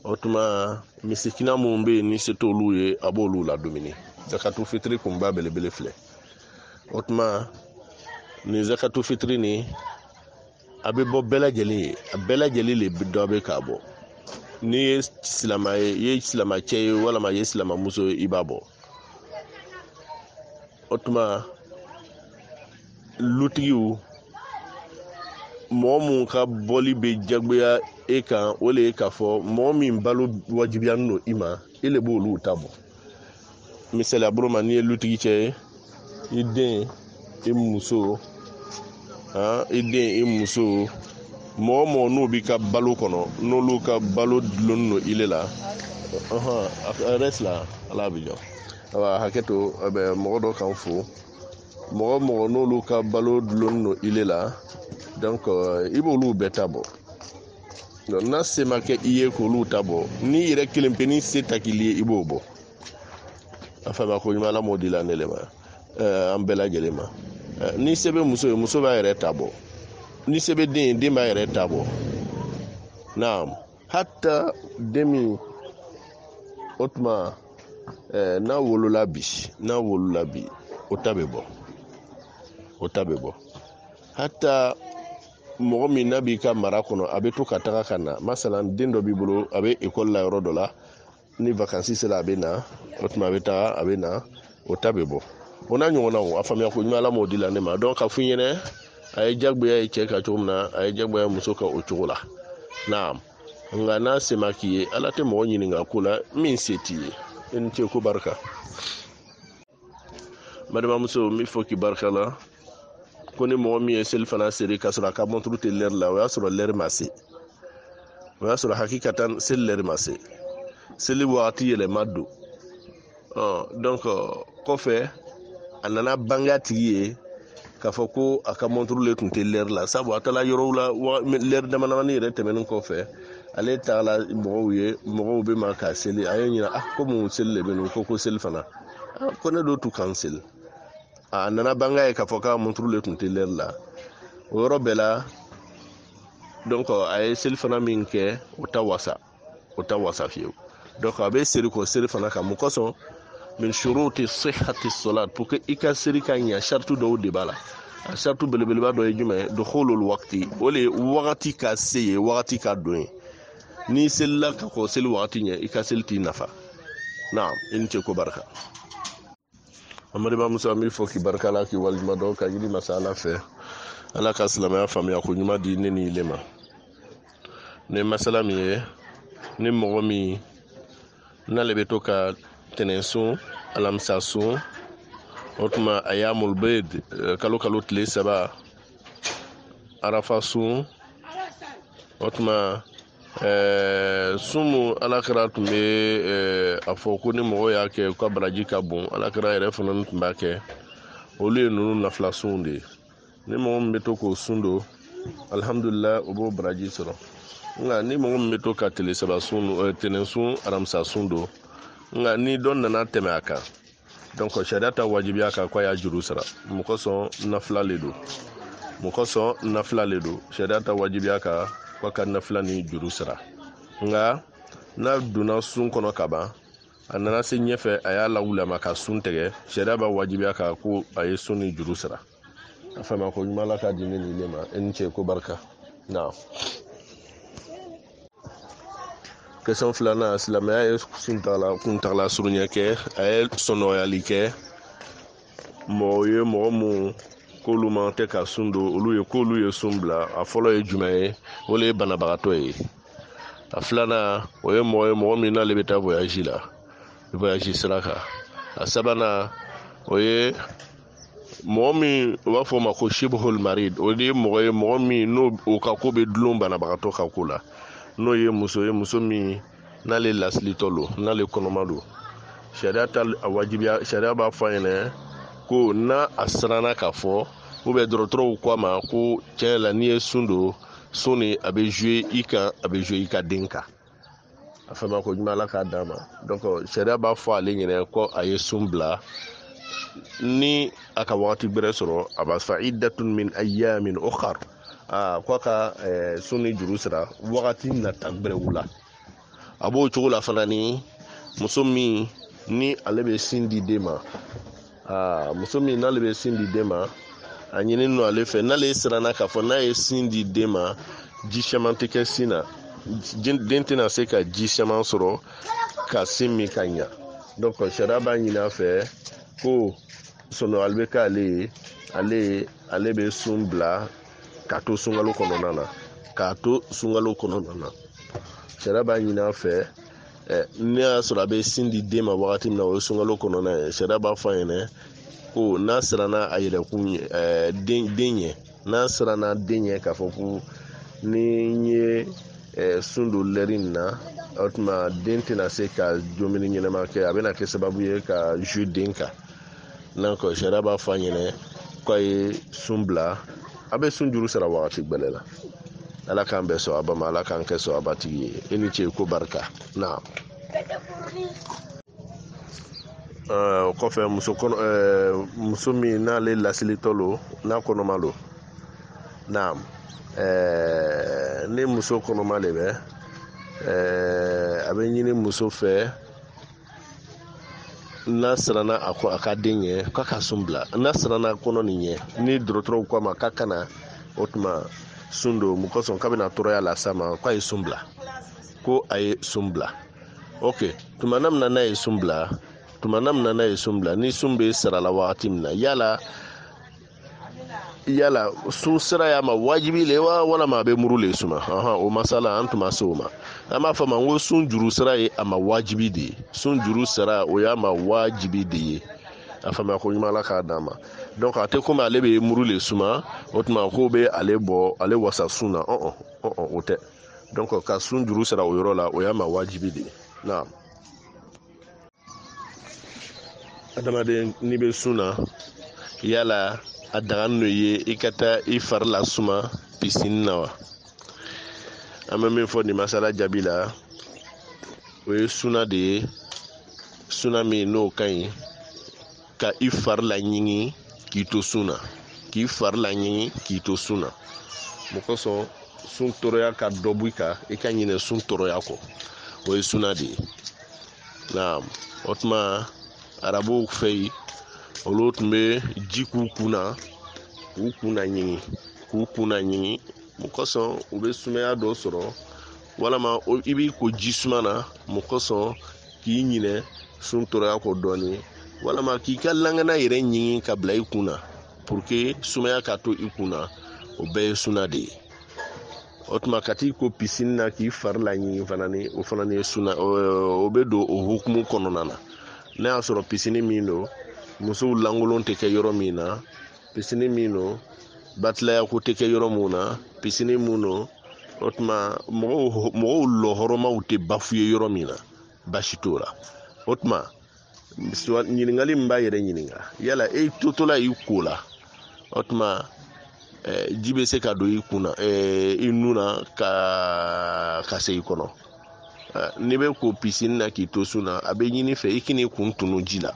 o tuma misikina minnu bɛ yen ni se t'olu ye a b'olu ladumuni. Zakatu fitiri kunba belebele filɛ. O tuma ni zakatu fitiri ni a bɛ bɔ bɛɛ lajɛlen ye, a bɛɛ lajɛlen le dɔ bɛ k'a bɔ. N'i ye silama ye, i ye silamacɛ ye walama i ye silamamuso ye i b'a bɔ. O tuma lutigiw mɔgɔ mun ka bɔli bɛ jagoya e kan o le ye k'a fɔ mɔgɔ min balo wajibiyalen don i ma e le b'olu ta bɔ. Misaliya bolo ma n'i ye lutigi cɛ ye, i den i muso i den i muso mɔgɔ mɔgɔ n'u b'i ka balo kɔnɔ n'olu ka balo dulonnen don ile la a reste là Ala bɛ jɔ awa hakɛ to a bɛ mɔgɔ dɔ kan fo mɔgɔ mɔgɔ n'olu ka balo dulonnen don ile la donc i b'olu bɛɛ ta bɔ. Donc n'a se ma kɛ i ye k'olu ta bɔ, n'i yɛrɛ kelen pe ni se ta k'i ye i b'o bɔ. A faamuya ko ɲuman Ala m'o di la ne le ma an bɛɛ lajɛlen ma. Ni se bɛ muso ye muso b'a yɛrɛ ta bɔ, ni se bɛ den ye den b'a yɛrɛ ta bɔ. Naam hatta den min o tuma n'a wolola bi o ta bɛ bɔ, o ta bɛ bɔ. Hatta mɔgɔ min n'a b'i ka mara kɔnɔ a bɛ to ka taga ka na, masalan den dɔ b'i bolo a bɛ école la yɔrɔ dɔ la, ni vacances sera a bɛ na, o tuma a bɛ taga a bɛ na, o ta bɛ bɔ. O n'a ɲɔgɔnnaw a faamuya ko ɲuman Ala m'o di la ne ma. Donc ka fɔ i ɲɛna a ye jagoya ye cɛ kan cogo min na a ye jagoya muso kan o cogo la. Naam nka n'a se ma k'i ye Ala tɛ mɔgɔ ɲininka ko la min se t'i ye. I ni ce ko barika. Balimamuso n b'i fɔ k'i barika la ko ni mɔgɔ min ye seli fana seri k'a sɔrɔ a ka montre tɛ l'heure la o y'a sɔrɔ l'heure ma se, o y'a sɔrɔ hakikatan seli l'heure ma se, seli wagati yɛlɛma don. Donc kɔfɛ a nana bange tigi ye k'a fɔ ko a ka montre le tun tɛ l'heure la, sabu a taara yɔrɔw la l'heure damadamani yɛrɛ tɛmɛnen kɔfɛ ale taara mɔgɔw ye, mɔgɔw bɛ ma k'a seli, a ye ɲina ko mun seli le bɛ nin ko seli fana ko ne do tu kan seli. A nana bange ye k'a fɔ k'a montre le tun tɛ l'heure la, o yɔrɔ bɛɛ la donc a ye seli fana min kɛ o ta wasa fiyewu. Donc a bɛ seri kɔ seri fana kan mun kosɔn min shuruti sihhati salat, pour que i ka seri ka ɲa shartu dɔw de b'a la. A shartu belebeleba dɔ ye jumɛn ye dukhulul waqti, o le ye wagati ka se ye wagati ka don ye. N'i selila ka kɔ seli wagati ɲɛ i ka seli t'i nafa. Naam i ni ce ko barika. Amadu Musa an b'i fɔ k'i barika la k'i waleɲuman dɔn ka ɲini masa Ala fɛ Ala ka silamɛya faamuya ko ɲuman di ne ni ile ma. Ne masala min ye ni mɔgɔ min n'ale bɛ to ka tɛnɛnsun alamisasun o tuma ayamul bid kalo tile 3 arafa sun o tuma sumu alakira tun bɛ a fɔ ko ni mɔgɔ y'a kɛ u ka baraji ka bon, alakira yɛrɛ fana tun b'a kɛ, olu ye ninnu nafila sun de ye. Ni mɔgɔ min bɛ to k'o sun don alhamdulillah o b'o baraji sɔrɔ, nka ni mɔgɔ min bɛ to ka tile 3 sun tɛnɛnsun aramisa sun don nka ni dɔ nana tɛmɛ a kan donc sariya ta wajibiya kan ko a y'a juru sara, mun kosɔn nafila le don, sariya ta wajibiya kan ko a ka nafila ni juru sara. Nka n'a donna sun kɔnɔ ka ban a nana se ɲɛfɛ a y'a lawulama ka sun tigɛ, sariya b'a wajibiya kan ko a ye sun ni juru sara. A faamuya ko ɲuman Ala ka di ne ni ile ma i ni ce ko barika. Naam question filanan silamɛya ye kuntagala surunya kɛ a ye sɔnɔgɔyali kɛ mɔgɔ ye mɔgɔ mun k'olu man tɛ ka sun don k'olu ye sun bila a fɔlɔ ye jumɛn ye o le ye banabagatɔ ye a filanan o ye mɔgɔ min n'ale bɛ taa voyage sira kan a sabanan o ye mɔgɔ min u b'a fɔ o ma ko shibhul marid o de ye mɔgɔ min n'o o ka ko bɛ dulon banabagatɔ ka ko la n'o ye muso min n'ale lasilitɔ lo n'ale kɔnɔma lo sariya b'a fɔ a ɲɛna ko n'a a siranna k'a fɔ dɔgɔtɔrɔw ko a ma ko tiɲɛ la n'i ye sun don sun ni a bɛ jouer i kan a bɛ jouer i ka den kan a fɔ ma ko ɲuman ala k'a d'a ma donc sariya b'a fɔ ale ɲɛna ko a ye sun bila ni a ka wagati bɛrɛ sɔrɔ a b'a fɔ iddatun min ayyamin ukhar ko a ka sun ni juru sera wagati nata bɛrɛw la a b'o cogo la fana ni muso min ni ale bɛ sin di den ma muso min n'ale bɛ sin di den ma a ɲinini no ale fɛ n'ale siranna k'a fɔ n'a ye sin di den ma ji caman tɛ kɛ sin na den tɛna se ka ji caman sɔrɔ ka sin min ka ɲa donc sariya b'a ɲini a fɛ ko sɔnɔgɔli bɛ k'ale ye ale bɛ sun bila k'a to sunkalo kɔnɔna na sariya b'a ɲini a fɛ ne y'a sɔrɔ a bɛ sin di den ma wagati min na o ye sunkalo kɔnɔna ye sariya b'a fɔ a ɲɛna ko n'a siranna a yɛrɛkun den ɲɛ n'a siranna den ɲɛ k'a fɔ ko ni n ye sun don lɛri in na o tuma den tɛna se ka dumuni ɲɛnama kɛ a bɛna kɛ sababu ye ka jouer den kan donc sariya b'a fɔ a ɲɛna k'a ye sun bila a bɛ sun juru sara wagati gbɛlɛ la ala k'an bɛɛ sɔn a ba ma ala k'an kɛ sɔn a batigi ye e ni ce ko barika na o kɔfɛ muso min n'ale lasilitɔ lo n'a kɔnɔma lo na ni muso kɔnɔma de bɛ a bɛ ɲini muso fɛ n'a siranna a ka den ɲɛ k'a ka sun bila n'a siranna kɔnɔ nin ɲɛ ni dɔgɔtɔrɔw ko a ma k'a kana o tuma sun don mun kosɔn k'a bɛna tɔɔrɔya lase a ma k'a ye sun bila ko a ye sun bila ok tuma na min na n'a ye sun bila ni sun bɛ sara la wagati min na yala sun sira y'a ma wajibi le wa walama a bɛ muru le suma o masala an tun ma se o ma an b'a fɔ ma ko sun juru sira ye a ma wajibi de ye sun juru sira o y'a ma wajibi de ye a faamuya ko ɲuman ala k'a d'a ma donc a tɛ komi ale bɛ muru le suma o tuma ko bɛ ale wasa sun na o tɛ donc ka sun juru sira o yɔrɔ la o y'a ma wajibi de ye na adamaden n'i bɛ sun na yala a daga n'o ye i ka taa i fari la suma piscine na wa an bɛ min fɔ nin masala jaabi la o ye suna de ye suna min n'o ka ɲi ka i fari la ɲigi k'i to sun na mun kosɔn sun tɔɔrɔya ka dɔ bɔ i kan i ka ɲinɛ sun tɔɔrɔya kɔ o ye suna de ye na o tuma arabuw fɛ yen olu tun bɛ ji k'u kun na ɲigi mun kosɔn u bɛ sumaya dɔ sɔrɔ walama i b'i ko ji suma na mun kosɔn k'i ɲinɛ sun tɔɔrɔya kɔ dɔɔnin walama k'i ka langana yɛrɛ ɲigi ka bila i kun na pour que sumaya ka to i kun na o bɛɛ ye suna de ye o tuma ka t'i ko piscine na k'i fari la ɲigi o fana ye suna o bɛ don o hukumu kɔnɔna na n'a y'a sɔrɔ piscine min don musow lankolon tɛ kɛ yɔrɔ min na piscine min don batilaya ko tɛ kɛ yɔrɔ min na piscine min don o tuma mɔgɔw lɔhɔrɔmaw tɛ bafu ye yɔrɔ min na basi t'o la o tuma ɲininkali min b'a yɛrɛ ɲininka yala e totola i ko la o tuma ji bɛ se ka don i kun na i nun na ka se i kɔnɔ n'i bɛ ko piscine na k'i to sun na a bɛ ɲini fɛ i k'i kun tunu ji la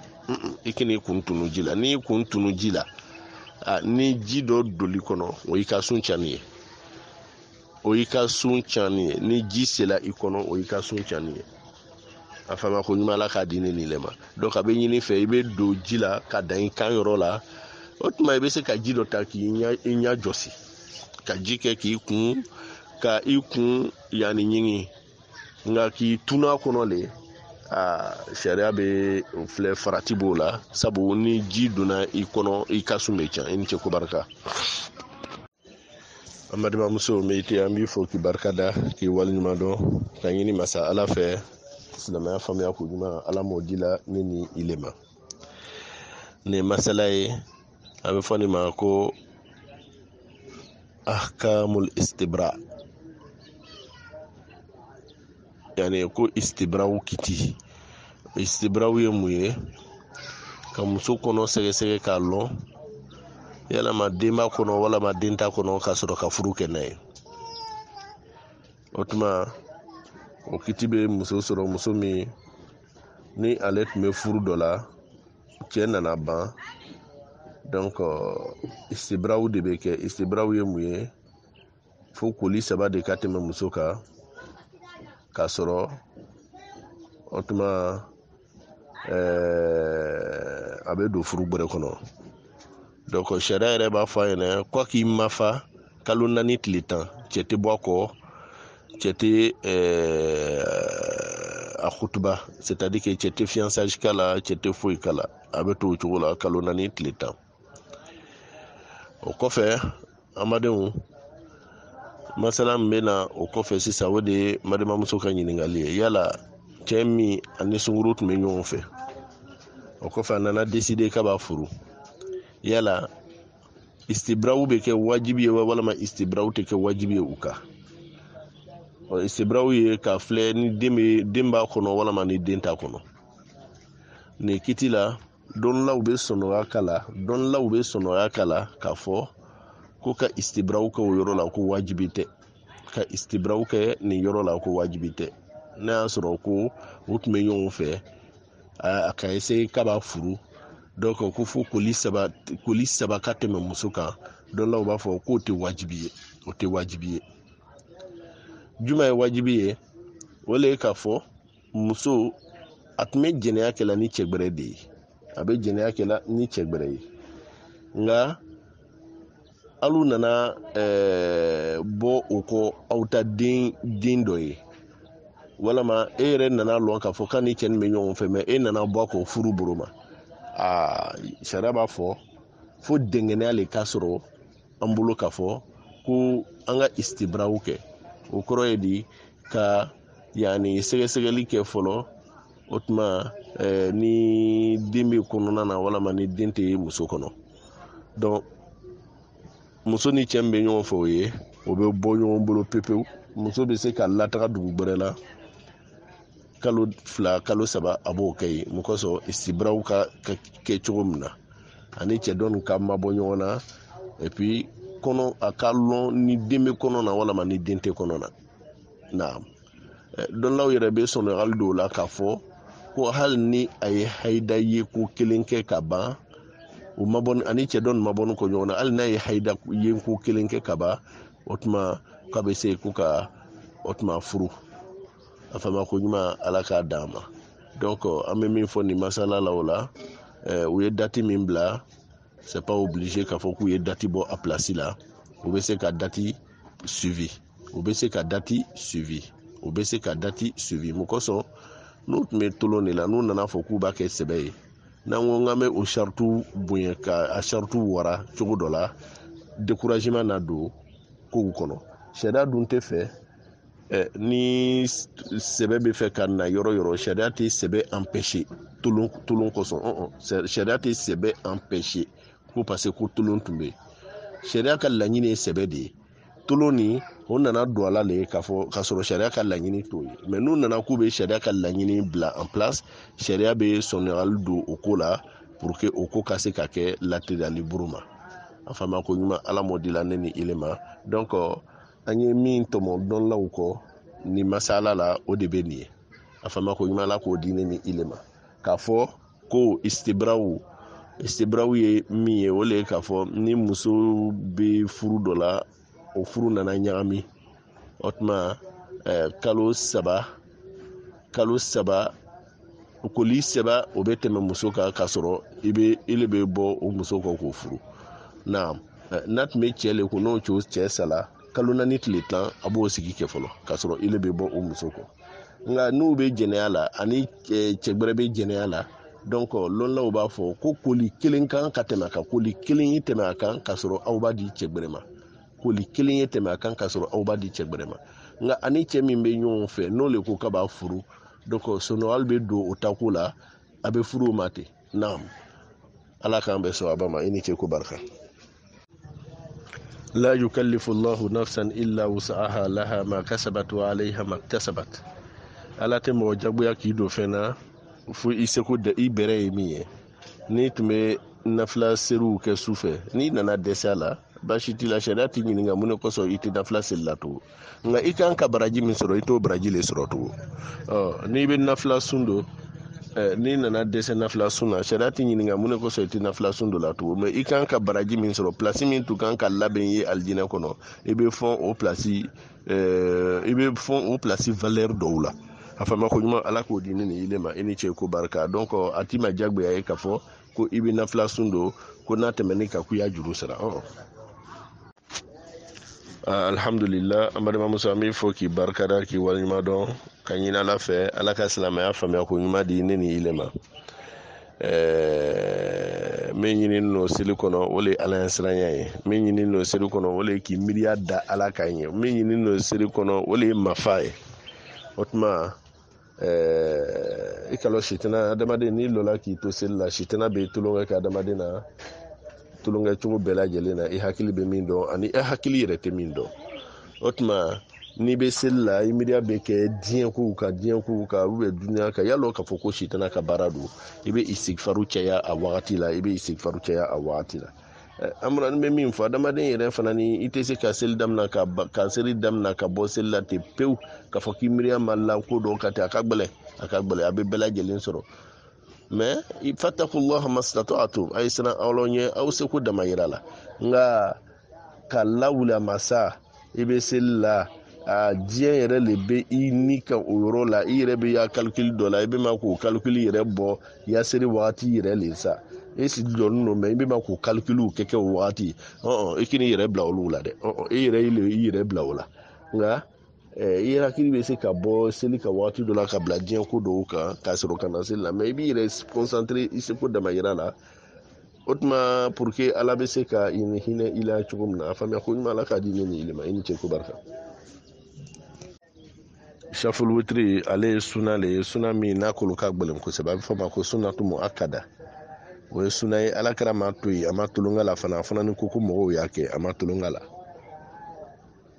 n'i y'i kun tunu ji la ni ji dɔ doli kɔnɔ o y'i ka sun cani ye ni ji sela i kɔnɔ o y'i ka sun cani ye a fama ko ɲuman ala k'a di ne nin le ma donc a bɛ ɲini fɛ i bɛ don ji la ka dan i kan yɔrɔ la o tuma i bɛ se ka ji dɔ ta k'i ɲɛ jɔsi ka ji kɛ k'i kun yanni ɲigi nga k'i tuna kɔnɔ le sariya bɛ filɛ farati b'o la sabu ni ji donna i kɔnɔ i ka sun bɛ can i ni cɛ ko barika an balimamuso n bɛ te an b'i fo k'i barika da k'i waleɲuman dɔn ka ɲini masa ala fɛ silamɛya faamuya ko ɲuman ala m'o di la ne ni ile ma nin masala ye a bɛ fɔ nin ma ko ahkamul istibra yani ko istibraw kiti istibraw ye mun ye ka muso kɔnɔ sɛgɛsɛgɛ k'a lɔn yalama den b'a kɔnɔ walama den t'a kɔnɔ ka sɔrɔ ka furu kɛ n'a ye o tuma o kiti bɛ muso sɔrɔ muso min ni ale tun bɛ furu dɔ la cɛ nana ban donc istibraw de bɛ kɛ istibraw ye mun ye fo koli 3 de ka tɛmɛ muso kan k'a sɔrɔ o tuma a bɛ don furu bɛrɛ kɔnɔ donc sariya yɛrɛ b'a fɔ a ɲɛna quoi k'i ma fa kalo 4 tile 10 cɛ tɛ bɔ a kɔ cɛ tɛ a kutuba c'est-à-dire que cɛ tɛ fiançage k'a la cɛ tɛ foyi k'a la a bɛ to o cogo la kalo 4 tile 10 o kɔfɛ amadenw masala min bɛ na o kɔfɛ sisan o de ye madimamuso ka ɲininkali ye yala cɛ min ani sunkuru tun bɛ ɲɔgɔn fɛ o kɔfɛ a nana décider k'a b'a furu yala istibraw bɛ kɛ wajibi ye walama istibraw tɛ kɛ wajibi ye u kan istibraw ye k'a filɛ ni den b'a kɔnɔ walama ni den t'a kɔnɔ nin kiti la dɔnnilaw bɛ sɔnɔgɔya k'a la dɔnnilaw bɛ sɔnɔgɔya k'a la k'a fɔ ko ka istibraw kɛ o yɔrɔ la ko wajibi tɛ ka istibraw kɛ nin yɔrɔ la ko wajibi tɛ n'a y'a sɔrɔ ko o tun bɛ ɲɔgɔn fɛ a ka essayer k'a b'a furu donc ko fo koli saba ka tɛmɛ muso kan dɔnnilaw b'a fɔ k'o tɛ wajibi ye o tɛ wajibi ye juma ye wajibi ye o le ye k'a fɔ muso a tun bɛ jɛnɛya kɛla ni cɛ gbɛrɛ de ye a bɛ jɛnɛya kɛla ni cɛ gbɛrɛ ye nka alu nana bɔ o kɔ aw ta den dɔ ye walama e yɛrɛ nana lɔn k'a fɔ k'a ni cɛ nin bɛ ɲɔgɔn fɛ mɛ e nana bɔ a kɔ furu bolo ma sariya b'a fɔ fo dɛngɛniya le k'a sɔrɔ an bolo k'a fɔ ko an ka istibraw kɛ o kɔrɔ ye di ka yani sɛgɛsɛgɛli kɛ fɔlɔ o tuma ni den bɛ kɔnɔna na walama ni den tɛ muso kɔnɔ donc muso ni cɛ min bɛ ɲɔgɔn fɛ o ye o bɛ bɔ ɲɔgɔn bolo pepewu muso bɛ se ka lataga dugu bɛrɛ la kalo 2 kalo 3 a b'o kɛ yen mun kosɔn istibraw ka kɛ cogo min na ani cɛ dɔnni ka mabɔ ɲɔgɔn na et puis kɔnɔ a ka lɔn ni den bɛ kɔnɔ na walama ni den tɛ kɔnɔ na naam dɔnnilaw yɛrɛ bɛ sɔnɔgali dɔw la k'a fɔ ko hali ni a ye hayida ye ko kelen kɛ ka ban o mabɔ ani cɛ dɔnni mabɔni kɔ ɲɔgɔn na hali n'a ye hayida ye ko kelen kɛ ka ban o tuma k'a bɛ se ko ka o tuma furu a fama ko ɲuman ala k'a d'a ma donc an bɛ min fɔ nin masala la o la u ye dati min bila c'est pas obligé k'a fɔ k'u ye dati bɔ a place la u bɛ se ka dati suivi u bɛ se ka dati suivi u bɛ se ka dati suivi mun kosɔn n'u tun bɛ tolon de la n'u nana fɔ k'u b'a kɛ sɛbɛ ye n'an ko k'an bɛ o saritiw bonya ka a saritiw wara cogo dɔ la découragement na don kow kɔnɔ sariya dun tɛ fɛ ni sɛbɛ bɛ fɛ ka na yɔrɔ yɔrɔ sariya tɛ sɛbɛ empêcher tolon kosɔn sariya tɛ sɛbɛ empêcher ko parce que ko tolon tun bɛ yen sariya ka laɲini ye sɛbɛ de ye tolon nin o nana don a la le k'a fɔ k'a sɔrɔ sariya ka laɲini t'o ye mais n'u nana k'u bɛ sariya ka laɲini bila en place sariya bɛ sɔnɔgali don o ko la pour que o ko ka se ka kɛ laterali buru ma a fama ko ɲuman ala m'o di la ne ni ile ma donc an ye min tɔmɔ dɔnnilaw kɔ ni masala la o de bɛ nin ye a fama ko ɲuman ala k'o di ne ni ile ma k'a fɔ ko istibraw ye min ye o le ye k'a fɔ ni muso bɛ furu dɔ la o furu nana ɲagami o tuma kalo 3 koli 3 o bɛ tɛmɛ muso kan k'a sɔrɔ ile bɛ bɔ o muso kɔ k'o furu n'a tun bɛ cɛ le ko n'o cɛ sala kalo 4 tile 10 a b'o sigi kɛ fɔlɔ k'a sɔrɔ ile bɛ bɔ o muso kɔ nga n'u bɛ jɛnɛya la ani cɛgbɛrɛ bɛ jɛnɛya la donc lɔn la u b'a fɔ ko koli kelen kan ka tɛmɛ a kan koli kelen ye tɛmɛ a kan ka sɔrɔ aw b'a di cɛgbɛrɛ ma koli kelen ye tɛmɛ a kan ka sɔrɔ aw b'a di cɛgbɛrɛ ma nga ani cɛ min bɛ ɲɔgɔn fɛ n'o le ko k'a b'a furu donc sonɔgɔli bɛ don o tako la a bɛ furu o ma ten naam ala k'an bɛ sɔn a ba ma i ni ce ko barika la yukallifu llahu nafsan illa wus'aha laha ma kasabat wa alayha ma iktasabat ala tɛ mɔgɔ jagoya k'i don fɛn na fo i seko i bɛrɛ ye min ye n'i tun bɛ nafila seriw kɛ su fɛ n'i nana dɛsɛ a la baasi t'i la sariya t'i ɲininka mun de kosɔn i tɛ nafila seli la tugun nka i kan ka baraji min sɔrɔ i t'o baraji le sɔrɔ tugun n'i bɛ nafila sun don n'i nana dɛsɛ nafila sun na sariya t'i ɲininka mun de kosɔn i tɛ nafila sun don la tugun mɛ i kan ka baraji min sɔrɔ pilasi min tun kan ka labɛn ye alijinɛ kɔnɔ i bɛ fɔn o pilasi valeur dɔw la a fama ko ɲuman ala k'o di ne ni ile ma i ni ce ko barika donc a ti ma jagoya ye k'a fɔ ko i bɛ nafila sun don ko n'a tɛmɛn'i kan k'u y'a juru sara alhamdulillah an balimamuso an b'i fo k'i barikada k'i waleɲuman dɔn ka ɲini ala fɛ ala ka silamɛya faamuya ko ɲuman di ne ni ile ma min ɲini n'o seli kɔnɔ o le ala ɲɛ siranya ye min ɲini n'o seli kɔnɔ o le k'i miiriya da ala kan ye min ɲini n'o seli kɔnɔ o le ye mafa ye o tuma i kalɔ sitina adamaden n'i lɔla k'i to seli la sitina bɛ tulonkɛ kɛ adamaden na tulonkɛ cogo bɛɛ lajɛlen na i hakili bɛ min dɔn ani i hakili yɛrɛ tɛ min dɔn o tuma n'i bɛ seli la i miiriya bɛ kɛ diɲɛ kow kan duniya kan yalɔ k'a fɔ ko sitina ka baara don i bɛ istighfaru caya a wagati la i bɛ istighfaru caya a wagati la amuna ni bɛ min fɔ adamaden yɛrɛ fana ni i tɛ se ka seli daminɛ ka seli daminɛ ka bɔ seli la ten pewu k'a fɔ k'i miiriya ma la ko dɔw ka ten a ka gɛlɛn a bɛ bɛɛ lajɛlen sɔrɔ mais fattaqullaha mastata'tum a ye siran aw ɲɛ aw seko dama yira la nka ka lawuli masa i bɛ seli la a diɲɛ yɛrɛ le bɛ i ni kan o yɔrɔ la i yɛrɛ bɛ ya calcul dɔ la i bɛ ma k'o calcul yɛrɛ bɔ ya seli wagati yɛrɛ le sa e sigi jɔlen don mɛ i bɛ ma k'o calcul kɛ o wagati i k'i yɛrɛ bila olu la dɛ i yɛrɛ bila o la nka i hakili bɛ se ka bɔ seli ka wagati dɔ la ka bila diɲɛ ko dɔw kan k'a sɔrɔ ka na seli la mɛ i b'i yɛrɛ concentré i seko dama yira la o tuma pour que ala bɛ se ka hinɛ i la cogo min na a faamuya ko ɲuman ala k'a di ne ni ile ma i ni ce ko barika shaful witri ale ye suna le ye suna min n'a kolo ka gɛlɛn kosɛbɛ a bɛ fɔ ma ko sunatu muakkada o ye suna ye alakira ma to yen a ma tulonka la fana a fana ni ko mɔgɔw y'a kɛ a ma tulonka la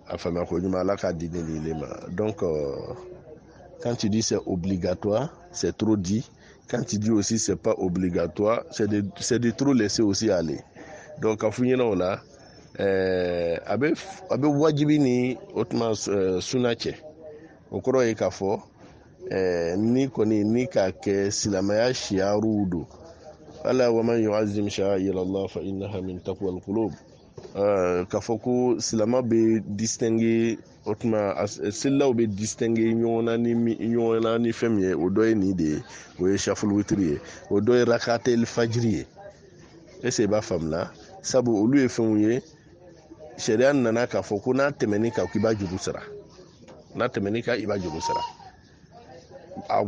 a faamuya ko ɲuman ala k'a di ne ni ile ma donc quand tu dis c'est obligatoire c'est trop dit quand tu dis aussi c'est pas obligatoire c'est de trop laisser aussi aller donc ka fu ɲɛna o la a bɛ wajibi ni o tuma suna cɛ o kɔrɔ ye k'a fɔ ni kɔni ni k'a kɛ silamɛya siyaruw don ala wa man yu'azzim sha'air Allah fa innaha min taqwal qulub k'a fɔ ko silama bɛ distinguer o tuma selilaw bɛ distinguer ɲɔgɔn na ni fɛn min ye o dɔ ye nin de ye o ye shaful witri ye o dɔ ye rakatel fajiri ye est-ce que i b'a faamuya sabu olu ye fɛnw ye sariya nana k'a fɔ ko n'a tɛmɛn'i kan k'i b'a juru sara n'a tɛmɛn'i kan i b'a juru sara a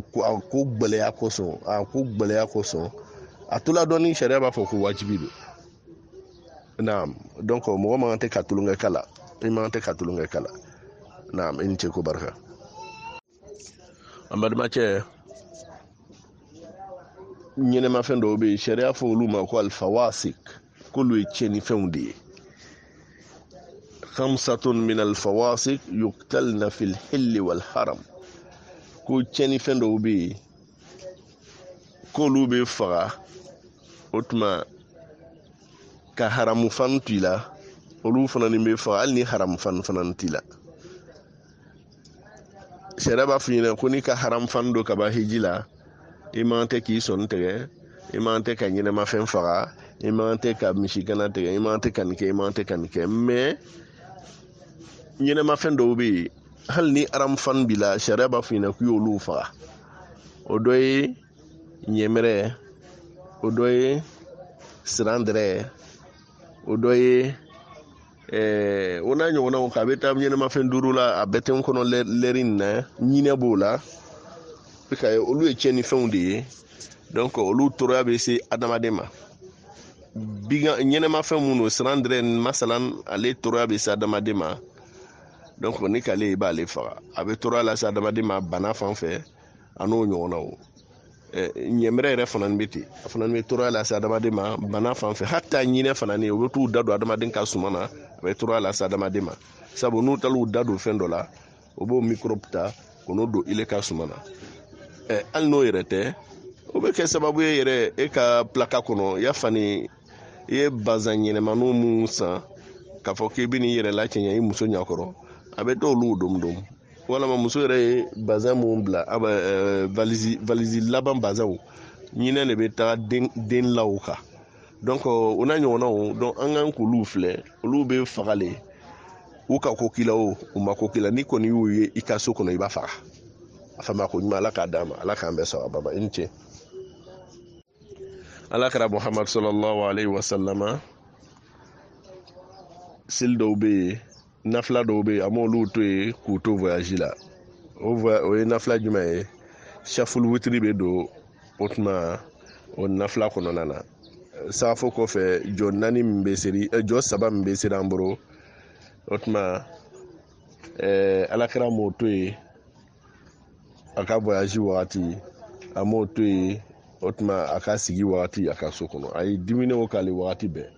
ko gbɛlɛya kosɔn a tola dɔɔni sariya b'a fɔ ko wajibi don naam donc mɔgɔ man kan tɛ ka tulonkɛ kala i man kan tɛ ka tulonkɛ kala naam i ni ce ko barika an balimacɛ ɲɛnɛmafɛn dɔw bɛ yen sariya fɔ olu ma ko alfawasik k'olu ye tiɲɛnifɛnw de ye khamsatun min alfawasik yuqtalna fil hilli wal haram ko tiɲɛnifɛn dɔw bɛ yen k'olu bɛ faga o tuma ka haramu fan to i la olu fana ni bɛ faga hali ni haramu fan fana t'i la sariya b'a f'i ɲɛna ko n'i ka haramu fan don ka ban hiji la i man tɛ k'i sɔnni tigɛ i man tɛ ka ɲɛnɛmafɛn faga i man tɛ ka misigana tigɛ i man tɛ ka nin kɛ i man tɛ ka nin kɛ mais ɲɛnɛmafɛn dɔw bɛ yen hali ni haramu fan b'i la sariya b'a f'i ɲɛna k'i y'olu faga o dɔ ye ɲɛmɛrɛ o dɔ ye sirandɛrɛ o dɔ ye o n'a ɲɔgɔnnaw kan a bɛ taa ɲɛnɛmafɛn duuru la a bɛɛ tɛ n kɔnɔ lɛri in na ɲinɛ b'o la ka olu ye tiɲɛni fɛnw de ye donc olu tɔɔrɔya bɛ se adamaden ma biga ɲɛnɛma fɛn minnu sirandrɛ masalan ale tɔɔrɔya bɛ se adamaden ma donc ni k'ale b'ale faga a bɛ tɔɔrɔya lase adamaden ma bana fan fɛ a n'o ɲɔgɔnnaw ɲɛmɛrɛ yɛrɛ fana bɛ ten a fana bɛ tɔɔrɔya lase adamaden ma bana fan fɛ hata ɲinɛ fana ni o bɛ t'u da don adamaden ka suma na a bɛ tɔɔrɔya lase adamaden ma sabu n'u taara u da don fɛn dɔ la o b'o microbe ta k'o don ile ka suma na hali n'o yɛrɛ tɛ o bɛ kɛ sababu ye yɛrɛ e ka pilaka kɔnɔ y'a fani i ye bazan ɲɛnɛmaninw mun san k'a fɔ k'i bɛ n'i yɛrɛ lacɛɲɛ i muso ɲɛkɔrɔ a bɛ t'olu dom walama muso yɛrɛ ye bazan mun bila valise laban bazanw ɲinɛ de bɛ taga den law kan donc o n'a ɲɔgɔnnaw donc an kan k'olu filɛ olu bɛ fagale u ka ko k'i la o u ma ko k'i la ni kɔni y'u ye i ka so kɔnɔ i b'a faga a fama ko ɲuman ala k'a d'a ma ala k'an bɛɛ sɔrɔ a baba i ni ce ala kɛra muhammad sallallahu alaihi wasallama seli dɔw bɛ yen nafila dɔw bɛ yen an m'olu to yen k'u to voyage la o ye nafila jumɛn ye shaful witiri bɛ don o tuma o nafila kɔnɔna na sagafo kɔfɛ jɔ 4 min bɛ seri jɔ 3 min bɛ seri an bolo o tuma ala kɛra m'o to yen a ka voyage wagati a m'o to yen o tuma a ka sigi wagati a ka so kɔnɔ a ye diminɛw k'ale wagati bɛɛ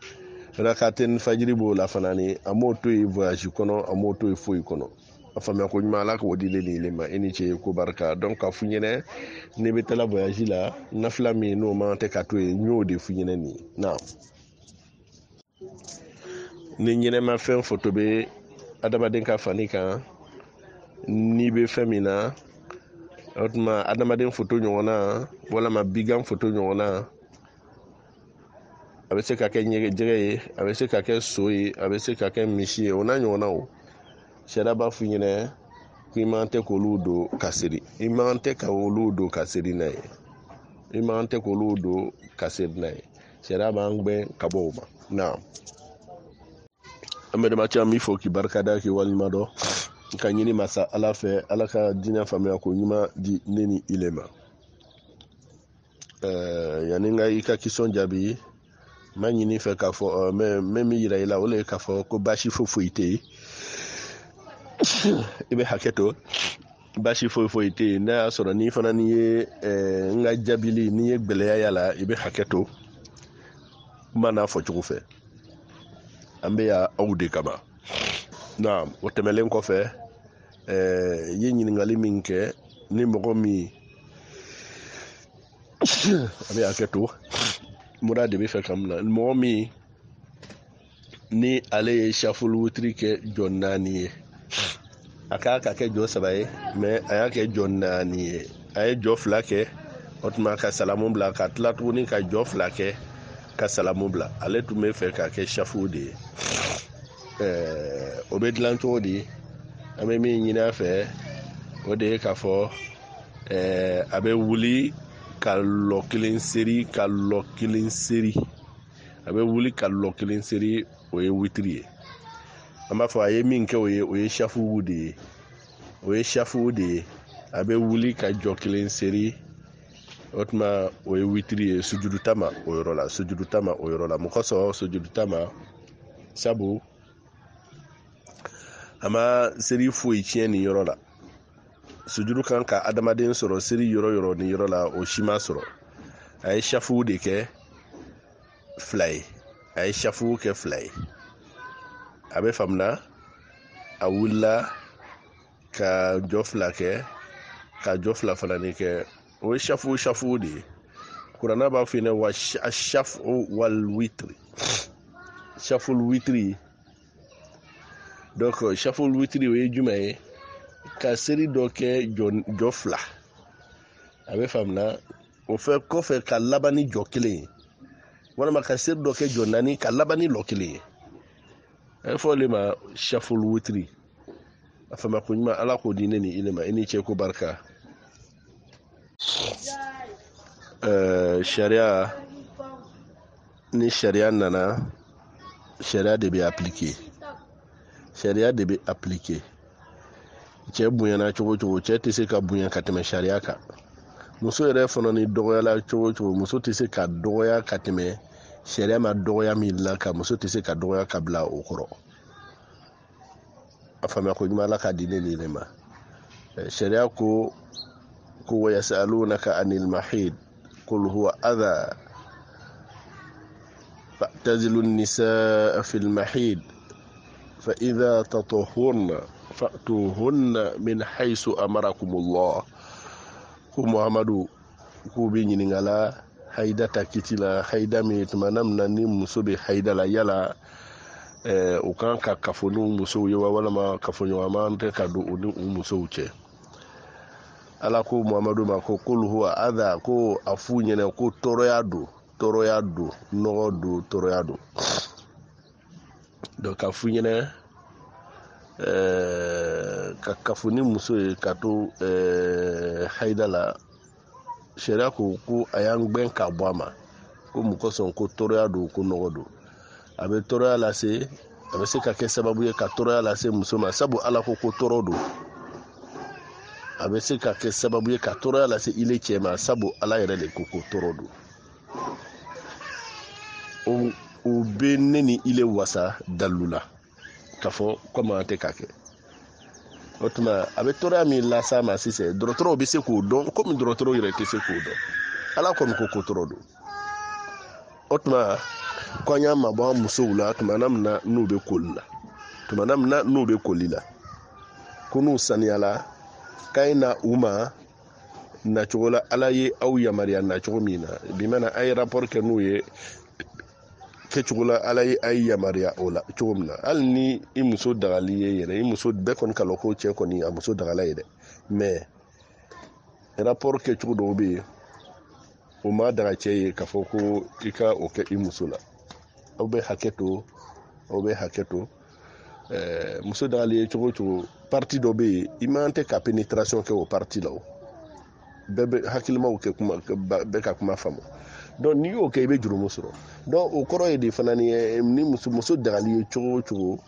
rakaten fajiri b'o la fana ni a m'o to yen voyage kɔnɔ a m'o to yen foyi kɔnɔ a faamuya ko ɲuman ala k'o di ne ma i ni ce ko barika donc ka f'u ɲɛnɛ ne bɛ taa voyage la nafila min n'o man tɛ ka to yen n y'o de f'u ɲɛnɛ nin na ni ɲɛnɛma fɛn foto bɛ adamaden ka fani kan n'i bɛ fɛn min na o tuma adamaden foto ɲɔgɔnna walama bigan foto ɲɔgɔnna a bɛ se ka kɛ jɛgɛ ye a bɛ se ka kɛ so ye a bɛ se ka kɛ misi ye o n'a ɲɔgɔnnaw sariya b'a f'i ɲɛnɛ ko i man tɛ k'olu don ka seri i man tɛ ka olu don ka seri n'a ye i man tɛ k'olu don ka seri n'a ye sariya b'an gbɛn ka bɔ o ma na an bɛ dama caman min fɔ k'i barikada k'i walima dɔn ka ɲini masa ala fɛ ala ka diinɛ faamuya ko ɲuman di ne ni ile ma yanni n ka i ka kisɔn jaabi ma ɲini fɛ k'a fɔ mɛ min yira i la o le ye k'a fɔ ko baasi foyi tɛ yen i bɛ hakɛ to baasi foyi tɛ yen n'a y'a sɔrɔ ni fana ni ye n ka jaabili n'i ye gbɛlɛya y'a la i bɛ hakɛ to kuma n'a fɔcogo fɛ an bɛ yan aw de kama na o tɛmɛlen kɔfɛ i ye ɲininkali min kɛ ni mɔgɔ min a bɛ hakɛ to mura de bɛ fɛ ka mina mɔgɔ min ni ale ye shaful witiri kɛ jɔ 4 ye a k'a ka kɛ jɔ 3 ye mais a y'a kɛ jɔ 4 ye a ye jɔ 2 kɛ o tuma ka salamu bila ka tila tuguni ka jɔ 2 kɛ ka salamu bila ale tun bɛ fɛ ka kɛ shafu de ye o bɛ dilan cogo di an bɛ min ɲini a fɛ o de ye k'a fɔ a bɛ wuli ka lɔ kelen seri a bɛ wuli ka lɔ kelen seri o ye witiri ye an b'a fɔ a ye min kɛ o ye shafu de ye a bɛ wuli ka jɔ kelen seri o tuma o ye witiri ye sujudu tama o yɔrɔ la mun kosɔn sujudu tama sabu a ma seri foyi tiɲɛ nin yɔrɔ la sujudu kan ka adamaden sɔrɔ seri yɔrɔ ni yɔrɔ la o si ma sɔrɔ a ye shafu de kɛ 2 ye a ye shafu kɛ 2 ye a bɛ faamuna a wulila ka jɔ 2 kɛ ka jɔ 2 fana ni kɛ o ye shafu de ye kuranna b'a f'i ɲɛna wa shafu wal witri shaful witri donc shaful witri o ye jumɛn ye ka seri dɔ kɛ jɔ 2 a bɛ faamuna o fɛ kɔfɛ ka laban ni jɔ 1 ye walima ka seri dɔ kɛ jɔ 4 ka laban ni lɔ 1 ye a ye fɔ olu ma shaful witri a fama ko ɲuman ala k'o di ne ni ile ma i ni ce ko barika sariya ni sariya nana sariya de bɛ appliquer cɛ bonyana cogo cogo cɛ tɛ se ka bonya ka tɛmɛ sariya kan muso yɛrɛ fana ni dɔgɔyala cogo o cogo muso tɛ se ka dɔgɔya ka tɛmɛ sariya ma dɔgɔya min la ka muso tɛ se ka dɔgɔya ka bila o kɔrɔ a faamuya ko ɲuman ala ka di ne ni ne ma sariya ko wa yasalunaka anil mahid qul huwa adha fa'tazilu an-nisaa fil mahid fa idha tatahharna fa'tuhunna min haythu amarakumullah ko muhammadu ko be ɲiningala haida ta kitila haida mi tumanam na ni muso be haida la yala o kan ka kafonu muso ye walama kafoɲɔgɔnma tɛ ka don o ni u musow cɛ ala ko muhammadu ma ko kul huwa adha ko a fu ɲɛnɛ ko tɔɔrɔya don nɔgɔ don tɔɔrɔya don donc ka fu ɲɛnɛ ka kafoni muso ye ka to haida la sariya ko a y'an gbɛn ka bɔ a ma ko mun kosɔn ko tɔɔrɔya don ko nɔgɔ don a bɛ tɔɔrɔya lase a bɛ se ka kɛ sababu ye ka tɔɔrɔya lase muso ma sabu ala ko tɔɔrɔ don a bɛ se ka kɛ sababu ye ka tɔɔrɔya lase ile cɛ ma sabu ala yɛrɛ de ko tɔɔrɔ don o bɛ ne ni ile wasa dalu la k'a fɔ komi an tɛ ka kɛ o tuma a bɛ tɔɔrɔya min lase a ma sisan dɔgɔtɔrɔw bɛ se k'o dɔn komi dɔgɔtɔrɔw yɛrɛ tɛ se k'o dɔn ala kɔni ko tɔɔrɔ don o tuma ko an y'a mabɔ an musow la tumana min na n'u bɛ koli la ko n'u saniyala k'a na u ma nacogo la ala ye aw yamaruya nacogo min na bi mana a ye rapport kɛ n'u ye kɛcogo la ala ye a ye yamaruya o la cogo min na hali ni i muso dagali ye yɛrɛ i muso bɛɛ kɔni ka lɔn ko cɛ kɔni a muso dagala ye dɛ mais rapport kɛcogo dɔw bɛ yen o ma daga cɛ ye k'a fɔ ko i ka o kɛ i muso la aw bɛ hakɛ to muso dagali ye cogo o cogo parti dɔ bɛ yen i man tɛ ka pénétration kɛ o parti la o bɛɛ bɛ hakilimaw kɛ kuma bɛɛ ka kuma faamu donc n'i y'o kɛ i bɛ jurumu sɔrɔ donc o kɔrɔ ye de fana ni muso dagali ye cogo o cogo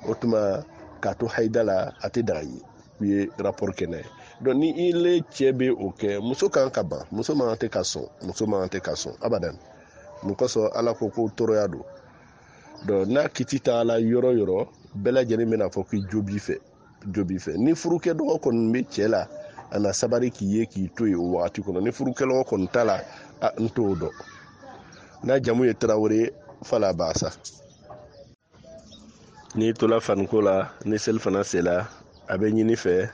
o tuma k'a to haida la a tɛ daga ye u ye rapport kɛ n'a ye donc ni ile cɛ bɛ o kɛ muso kan ka ban muso man tɛ ka sɔn abadan mun kosɔn ala ko tɔɔrɔya don donc n'a kiti t'a la yɔrɔ o yɔrɔ bɛɛ lajɛlen bɛna fɔ k'i jo b'i fɛ ni furukɛ dɔgɔ kɔni bɛ cɛ la a na sabari k'i ye k'i to yen o wagati kɔnɔ ni furukɛlɔgɔ kɔni t'a la n t'o dɔn n'a jamu ye tarawele fala baasa n'i tola faniko la ni seli fana sela a bɛ ɲini fɛ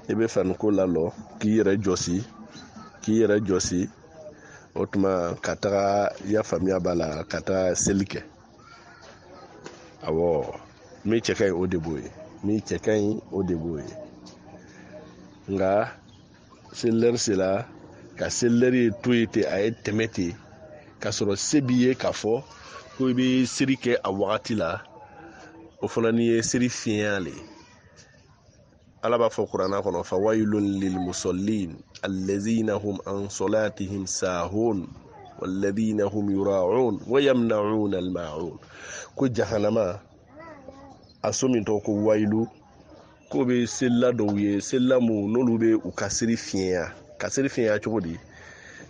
i bɛ faniko lalɔ k'i yɛrɛ jɔsi o tuma ka taga ya faamuya b'a la ka taga seli kɛ awɔ min cɛ ka ɲi o de b'o ye nka selɛri sela ka selɛri to yen ten a ye tɛmɛ ten k'a sɔrɔ se b'i ye k'a fɔ ko i bɛ seli kɛ a wagati la o fana n'i ye seli fiɲɛ le ala b'a fɔ kuranna kɔnɔ fa wailun lil musallin allazina hum an salatihim sahun walladhina hum yura'un wa yamna'una al-ma'un ko jahanama a so min tɔgɔ ko wailu ko bɛ selila dɔw ye selila mun n'olu bɛ u ka seli fiɲɛya cogo di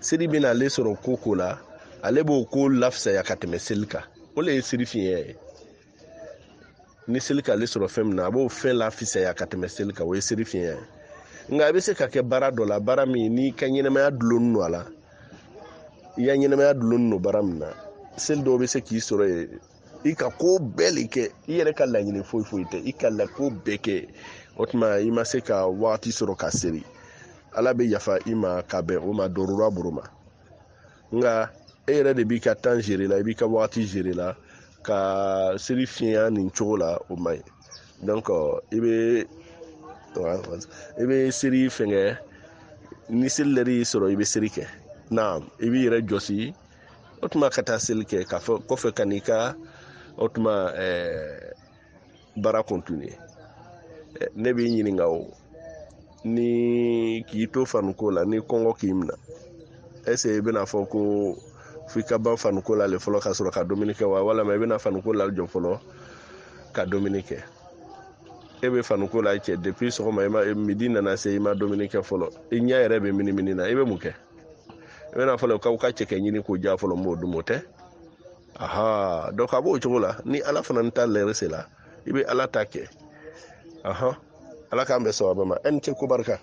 seli bɛna ale sɔrɔ ko la ale b'o ko lafisaya ka tɛmɛ seli kan o le ye seli fiɲɛ ye ni seli ka ale sɔrɔ fɛn min na a b'o fɛn lafisaya ka tɛmɛ seli kan o ye seli fiɲɛ ye nka a bɛ se ka kɛ baara dɔ la baara min n'i ka ɲɛnɛmaya dulonnen don a la i ya ɲɛnɛmaya dulonnen don baara min na seli dɔw bɛ se k'i sɔrɔ yen i ka ko bɛɛ le kɛ i yɛrɛ ka laɲini foyi tɛ i ka ko bɛɛ kɛ o tuma i ma se ka wagati sɔrɔ ka seli ala bɛ yafa i ma ka bɛn o ma dɔrɔra boro ma nka e yɛrɛ de b'i ka temps gérer la i b'i ka wagati gérer la ka seli fiɲɛ nin cogo la o man ɲi donc i bɛ seli fɛngɛ ni seli lɛri y'i sɔrɔ i bɛ seli kɛ naam i b'i yɛrɛ jɔsi o tuma ka taa seli kɛ ka fɔ kɔfɛ ka n'i ka o tuma baara continuer ne b'i ɲininka o ni k'i to fanuko la ni kɔngɔ k'i minɛ est-ce que i bɛna fɔ ko f'i ka ban fanuko la le fɔlɔ ka sɔrɔ ka dumuni kɛ wa walama i bɛna fanuko la jɔ fɔlɔ ka dumuni kɛ e be fanuko la cɛ depuis sɔgɔma midi nana se i ma dumuni kɛ fɔlɔ i ɲɛ yɛrɛ bɛ minimini na i bɛ mun kɛ i bɛna fɔlɔ k'aw ka cɛ kɛ ɲini k'o diya fɔlɔ m'o dun o tɛ aha donc a b'o cogo la ni ala fana ta lɛrɛ se la i bɛ ala ta kɛ aha ala k'an bɛ sɔn a bɛɛ ma e ni ce ko barika